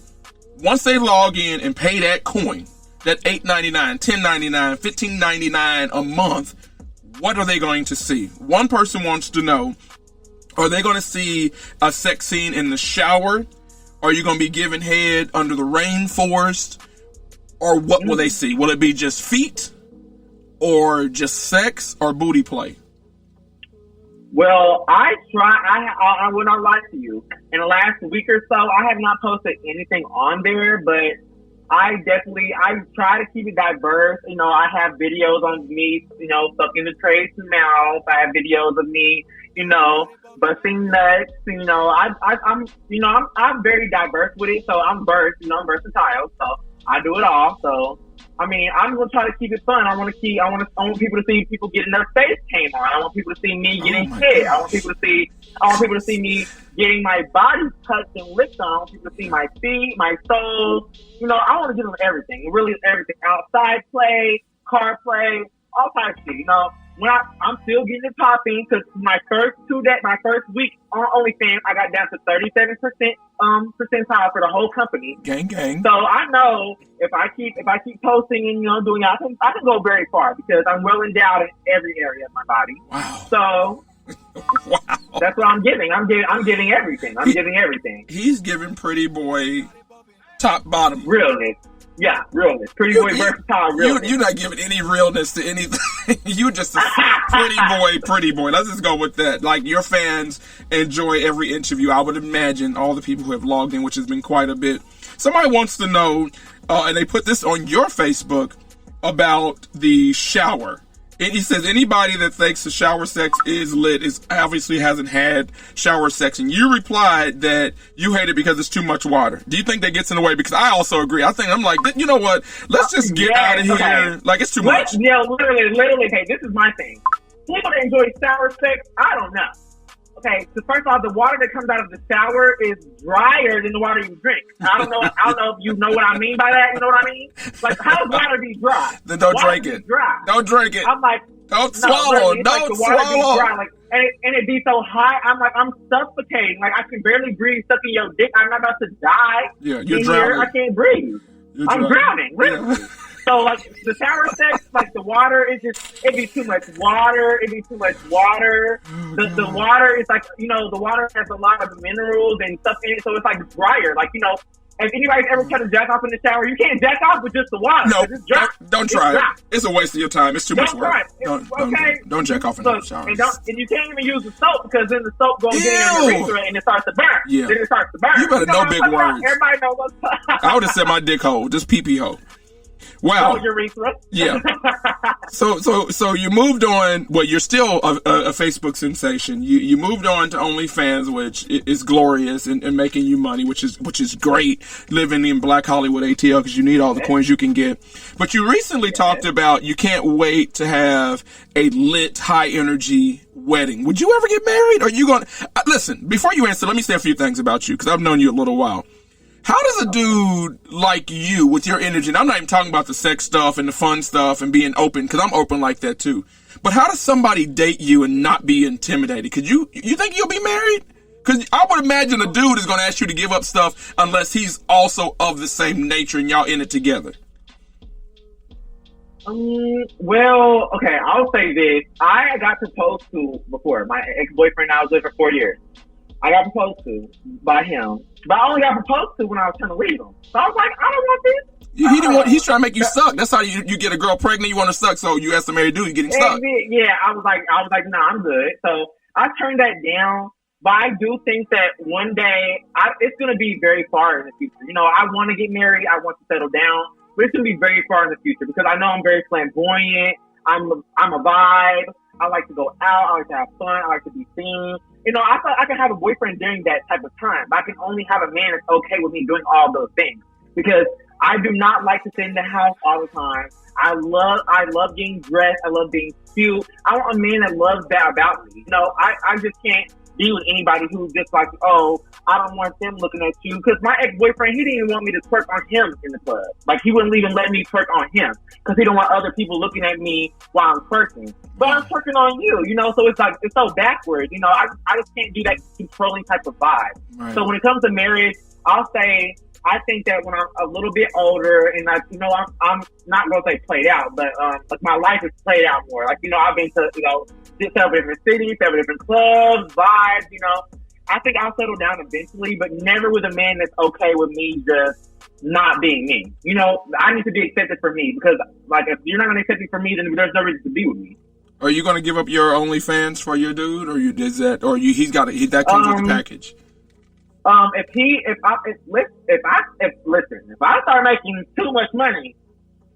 once they log in and pay that coin, that $8.99, $10.99, $15.99 a month, what are they going to see? One person wants to know, are they going to see a sex scene in the shower? Are you going to be giving head under the rainforest? Or what will they see? Will it be just feet? Or just sex? Or booty play? Well, I will not lie to you. In the last week or so, I have not posted anything on there, but I try to keep it diverse. You know, I have videos on me, you know, sucking the Trace's mouth. I have videos of me, you know, busting nuts. You know, I'm very diverse with it. So I'm versatile. So I do it all. So I mean, I'm gonna try to keep it fun. I want people to see people getting their face came on. I want people to see me getting hit. I want people to see me getting my body touched and licked on. I want people to see my feet, my toes. You know, I want to give them everything. Really everything. Outside play, car play, all types of shit. You know, when I'm still getting it popping, because my first week on OnlyFans, I got down to 37% percentile for the whole company. Gang. So I know if I keep posting and, you know, doing that, I can go very far because I'm well endowed in every area of my body. Wow. So wow. That's what I'm giving. I'm giving everything. I'm giving everything. He's giving Pretty Boy top bottom realness. Yeah, realness. Pretty Boy versatile realness. You're not giving any realness to anything. You just a pretty boy. Let's just go with that. Like, your fans enjoy every interview. I would imagine all the people who have logged in, which has been quite a bit. Somebody wants to know, and they put this on your Facebook, about the shower. And he says anybody that thinks the shower sex is lit is obviously hasn't had shower sex. And you replied that you hate it because it's too much water. Do you think that gets in the way? Because I also agree. I'm like, you know what? Let's just get out of here. Okay. Like, it's too much. Yeah, literally. Okay, this is my thing. People that enjoy shower sex, I don't know. Okay, so first of all, the water that comes out of the shower is drier than the water you drink. I don't know if you know what I mean by that. You know what I mean? Like, how does water be dry? Then don't water drink it. Dry. Don't drink it. I'm like, don't swallow. Really, don't the water swallow. Be dry, like, and it be so high. I'm like, I'm suffocating. Like, I can barely breathe, sucking your dick. I'm not about to die. Yeah, you're drowning. Here. I can't breathe. I'm drowning. Literally. Yeah. So, like, the shower sex, like, the water is it'd be too much water. The water is like, you know, the water has a lot of minerals and stuff in it, so it's like drier. Like, you know, if anybody's ever tried to jack off in the shower, you can't jack off with just the water. No, it's dry. don't try it. It's a waste of your time. It's too much work. Don't jack off in the shower. And you can't even use the soap because then the soap goes in your urethra and it starts to burn. Yeah. Then it starts to burn. You better know big words. Everybody knows what's up. I would have said my dick hole, just pee hole. Wow. Urethra. Yeah. So you moved on. Well, you're still a Facebook sensation. You moved on to OnlyFans, which is glorious and making you money, which is great. Living in Black Hollywood ATL because you need all the coins you can get. But you recently talked about you can't wait to have a lit, high energy wedding. Would you ever get married? Are you going? Listen, before you answer, let me say a few things about you because I've known you a little while. How does a dude like you, with your energy, and I'm not even talking about the sex stuff and the fun stuff and being open, because I'm open like that too, but how does somebody date you and not be intimidated? Could you think you'll be married? Because I would imagine a dude is going to ask you to give up stuff unless he's also of the same nature and y'all in it together. Well, okay, I'll say this. I got proposed to before. My ex-boyfriend I was with for 4 years. I got proposed to by him. But I only got proposed to when I was trying to leave him. So I was like, I don't want this. He didn't want. He's trying to make you suck. That's how you get a girl pregnant. You want to suck, so you ask the married dude, you getting stuck. Yeah, I was like, nah, I'm good. So I turned that down. But I do think that one day it's going to be very far in the future. You know, I want to get married. I want to settle down. But it's going to be very far in the future because I know I'm very flamboyant. I'm a vibe. I like to go out. I like to have fun. I like to be seen. You know, I thought I could have a boyfriend during that type of time, but I can only have a man that's okay with me doing all those things because I do not like to sit in the house all the time. I love getting dressed. I love being cute. I want a man that loves that about me. You know, I just can't be with anybody who's just like, oh, I don't want them looking at you. Because my ex-boyfriend, he didn't even want me to twerk on him in the club. Like, he wouldn't even let me twerk on him because he don't want other people looking at me while I'm twerking. But I'm twerking on you, you know? So it's like, it's so backwards, you know? I just can't do that controlling type of vibe. Right. So when it comes to marriage, I'll say, I think that when I'm a little bit older and I'm not going to say played out, but like my life is played out more. Like, you know, I've been to, you know, several different cities, several different clubs, vibes, you know. I think I'll settle down eventually, but never with a man that's okay with me just not being me. You know, I need to be accepted for me because, like, if you're not going to accept me for me, then there's no reason to be with me. Are you going to give up your OnlyFans for your dude, or that comes with the package? If I start making too much money,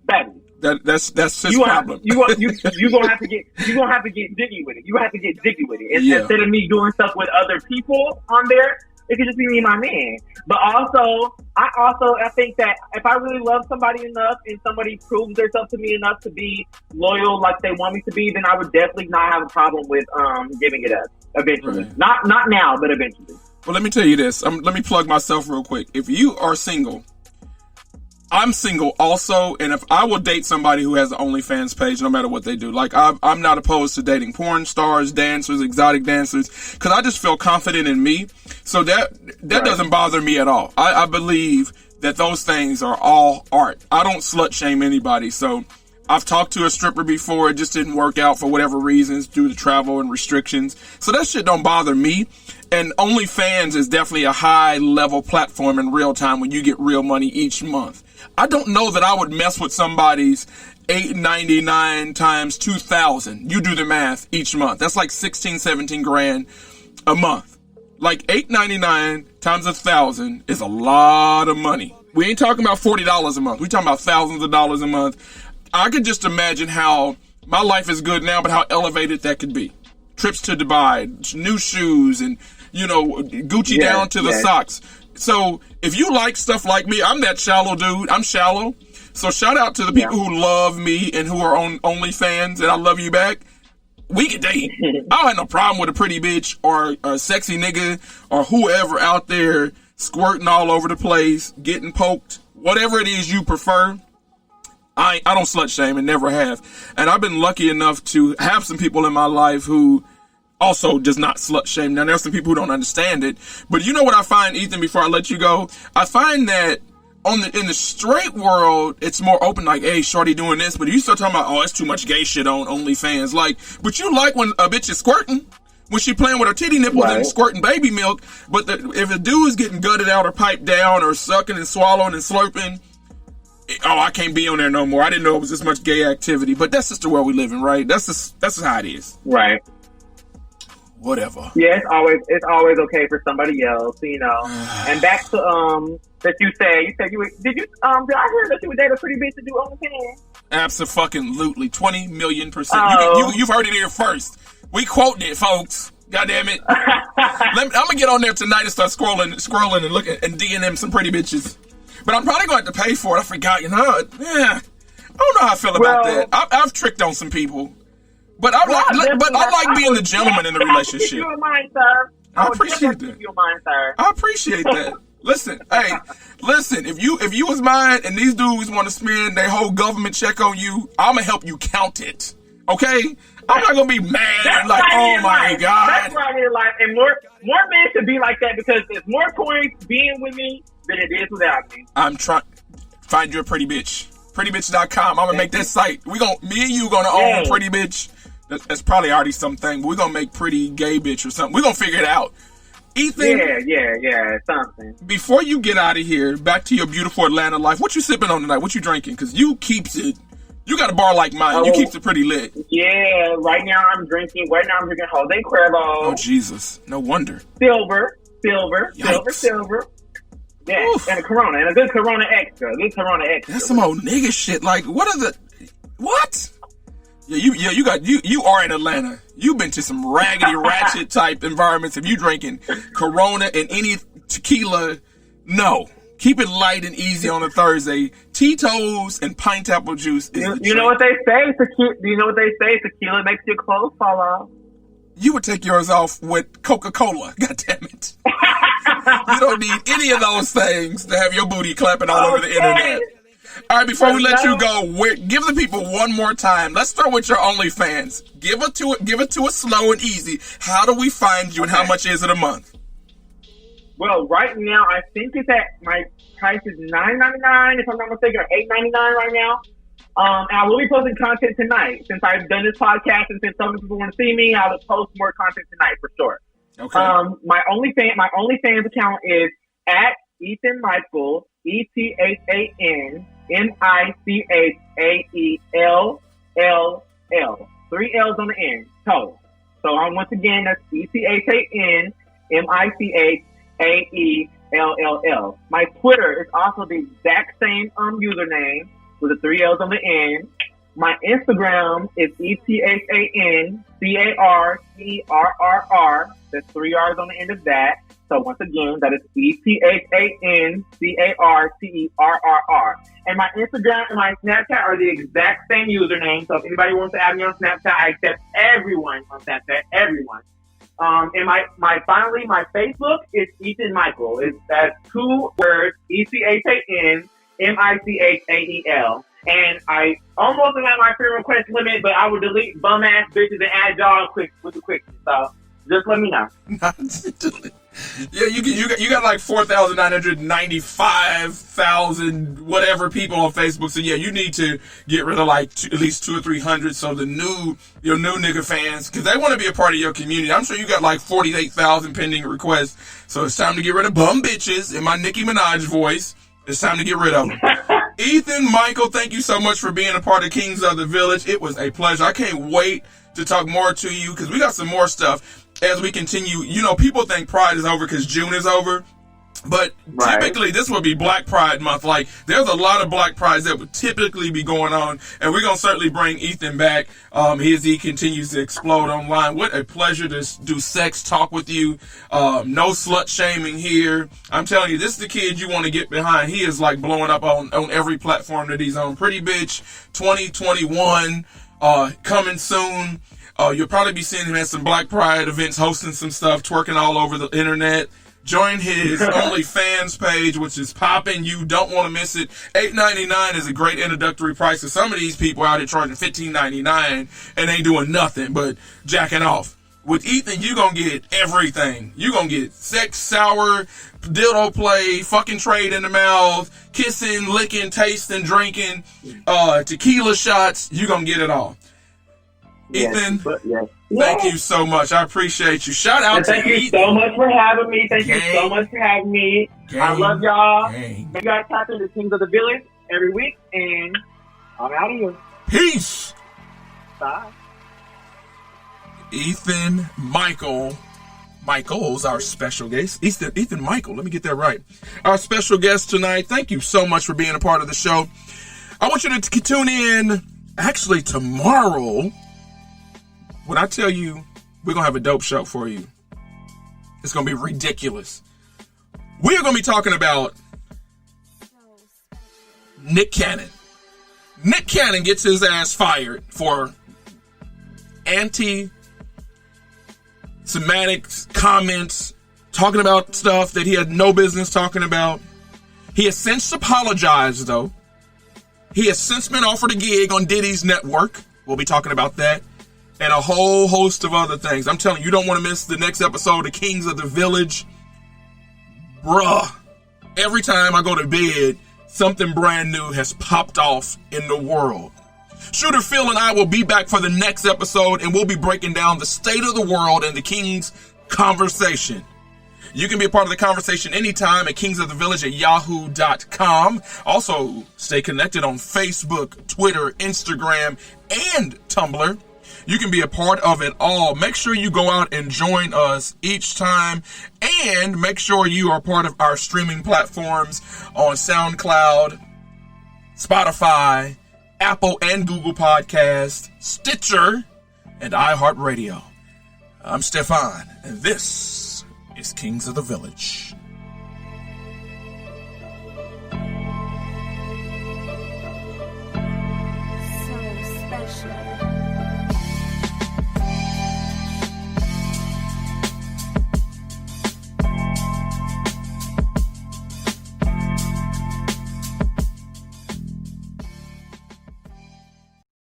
baby, that's his problem. You gonna have to get jiggy with it. You have to get jiggy with it. Instead of me doing stuff with other people on there, it could just be me and my man. But I think that if I really love somebody enough and somebody proves themselves to me enough to be loyal like they want me to be, then I would definitely not have a problem with giving it up eventually. Right. Not now, but eventually. Well, let me tell you this. Let me plug myself real quick. If you are single, I'm single also, and if I will date somebody who has an OnlyFans page, no matter what they do, like I'm not opposed to dating porn stars, dancers, exotic dancers, because I just feel confident in me. So that Right. doesn't bother me at all. I believe that those things are all art. I don't slut shame anybody. So I've talked to a stripper before. It just didn't work out for whatever reasons due to travel and restrictions. So that shit don't bother me. And OnlyFans is definitely a high level platform in real time when you get real money each month. I don't know that I would mess with somebody's $8.99 times 2,000. You do the math each month. That's like 16, 17 grand a month. Like $8.99 times 1,000 is a lot of money. We ain't talking about $40 a month. We talking about thousands of dollars a month. I could just imagine how my life is good now, but how elevated that could be. Trips to Dubai, new shoes, and, you know, Gucci down to the socks. So if you like stuff like me, I'm that shallow dude. I'm shallow. So shout out to the people who love me and who are on OnlyFans, and I love you back. We can date. I don't have no problem with a pretty bitch or a sexy nigga or whoever out there squirting all over the place, getting poked, whatever it is you prefer. I don't slut shame and never have. And I've been lucky enough to have some people in my life who also does not slut shame. Now, there's some people who don't understand it. But you know what I find, Ethan, before I let you go? I find that in the straight world, it's more open, like, hey, shorty doing this. But you start talking about, oh, it's too much gay shit on OnlyFans. Like, but you like when a bitch is squirting, when she playing with her titty nipples and squirting baby milk. But if a dude is getting gutted out or piped down or sucking and swallowing and slurping, oh, I can't be on there no more. I didn't know it was this much gay activity. But that's just the world we live in, right? That's just how it is. Right. Whatever. Yeah, it's always okay for somebody else, you know. And back to that you said did I hear that you would date a pretty bitch to do OnlyFans? Absolutely, 20 million%. You've heard it here first. We quoting it, folks. God damn it. I'm gonna get on there tonight and start scrolling and looking and DM some pretty bitches. But I'm probably going to have to pay for it. I forgot, you know. Yeah, I don't know how I feel about that. I've tricked on some people. But I like being the gentleman in the relationship. You in mind, sir. I appreciate that. You in mind, sir. I appreciate that. Listen, if you was mine and these dudes want to spend their whole government check on you, I'm gonna help you count it. Okay? I'm not gonna be mad and like, oh my God. That's why I need life. And more men should be like that because there's more points being with me than it is without me. I'm trying find you a pretty bitch. Prettybitch.com. I'm gonna make that site. Me and you gonna own Pretty Bitch. That's probably already something, but we're going to make Pretty Gay Bitch or something. We're going to figure it out. Ethan. Yeah, something. Before you get out of here, back to your beautiful Atlanta life, what you sipping on tonight? What you drinking? Because you got a bar like mine. You keeps it pretty lit. Yeah, right now I'm drinking Jose Cuervo. Oh, Jesus. No wonder. Silver. Yikes. Yeah, oof. And a Corona, and a good Corona Extra. That's some old nigga shit. Like, what? Yeah, you are in Atlanta. You've been to some raggedy ratchet type environments. If you drinking Corona and any tequila, no. Keep it light and easy on a Thursday. Tito's and pineapple juice is you know what they say? Do you know what they say? Tequila makes your clothes fall off. you would take yours off with Coca-Cola. God damn it. You don't need any of those things to have your booty clapping all over the internet. All right, before we let you go, give the people one more time. Let's start with your OnlyFans. Give it to us slow and easy. How do we find you, and how much is it a month? Well, right now, I think it's at, my price is $9.99, if I'm not mistaken, or $8.99 right now. And I will be posting content tonight. Since I've done this podcast and since so many people want to see me, I will post more content tonight for sure. Okay. My OnlyFans account is at Ethan Michael, ETHANMICHAELLL. 3 L's on the end. So once again, that's ETHANMICHAELLL. My Twitter is also the exact same username with the 3 L's on the end. My Instagram is ETHANCARCERRR. There's 3 R's on the end of that. So once again, that is ETHANCARCERRR. And my Instagram and my Snapchat are the exact same username. So if anybody wants to add me on Snapchat, I accept everyone on Snapchat, everyone. And my Facebook is Ethan Michael. That's 2 words, ETHANMICHAEL. And I almost am at my friend request limit, but I will delete bum ass bitches and add y'all with the quickness. So just let me know. Yeah, you got like 4,995,000 whatever people on Facebook. So yeah, you need to get rid of like at least 200 or 300. So your new nigga fans, because they want to be a part of your community. I'm sure you got like 48,000 pending requests. So it's time to get rid of bum bitches in my Nicki Minaj voice. It's time to get rid of them. Ethan Michael, thank you so much for being a part of Kings of the Village. It was a pleasure. I can't wait to talk more to you because we got some more stuff as we continue. You know, people think Pride is over because June is over. But typically, this would be Black Pride Month. Like, there's a lot of Black Prides that would typically be going on, and we're going to certainly bring Ethan back as he continues to explode online. What a pleasure to do sex talk with you. No slut shaming here. I'm telling you, this is the kid you want to get behind. He is, like, blowing up on every platform that he's on. Pretty Bitch 2021 coming soon. You'll probably be seeing him at some Black Pride events, hosting some stuff, twerking all over the internet. Join his OnlyFans page, which is popping. You don't want to miss it. $8.99 is a great introductory price. Because some of these people out here charging $15.99 and ain't doing nothing but jacking off. With Ethan, you're going to get everything. You're going to get sex, sour, dildo play, fucking trade in the mouth, kissing, licking, tasting, drinking, tequila shots. You're going to get it all. Yes, Ethan, thank you so much. I appreciate you. Shout out to Ethan. Thank you so much for having me. Thank you so much for having me. I love y'all. You guys tap into Kings of the Village every week, and I'm out of here. Peace. Bye. Ethan Michael's our special guest. Ethan Michael, let me get that right. Our special guest tonight. Thank you so much for being a part of the show. I want you to tune in actually tomorrow. When I tell you we're going to have a dope show for you, it's going to be ridiculous. We're going to be talking about Nick Cannon. Nick Cannon gets his ass fired for anti-Semitic comments, talking about stuff that he had no business talking about. He has since apologized, though. He has since been offered a gig on Diddy's network. We'll be talking about that. And a whole host of other things. I'm telling you, you don't want to miss the next episode of Kings of the Village. Bruh. Every time I go to bed, something brand new has popped off in the world. Shooter Phil and I will be back for the next episode, and we'll be breaking down the state of the world and the King's conversation. You can be a part of the conversation anytime at kingsofthevillage@yahoo.com. Also, stay connected on Facebook, Twitter, Instagram, and Tumblr. You can be a part of it all. Make sure you go out and join us each time. And make sure you are part of our streaming platforms on SoundCloud, Spotify, Apple and Google Podcasts, Stitcher, and iHeartRadio. I'm Stefan, and this is Kings of the Village. So special.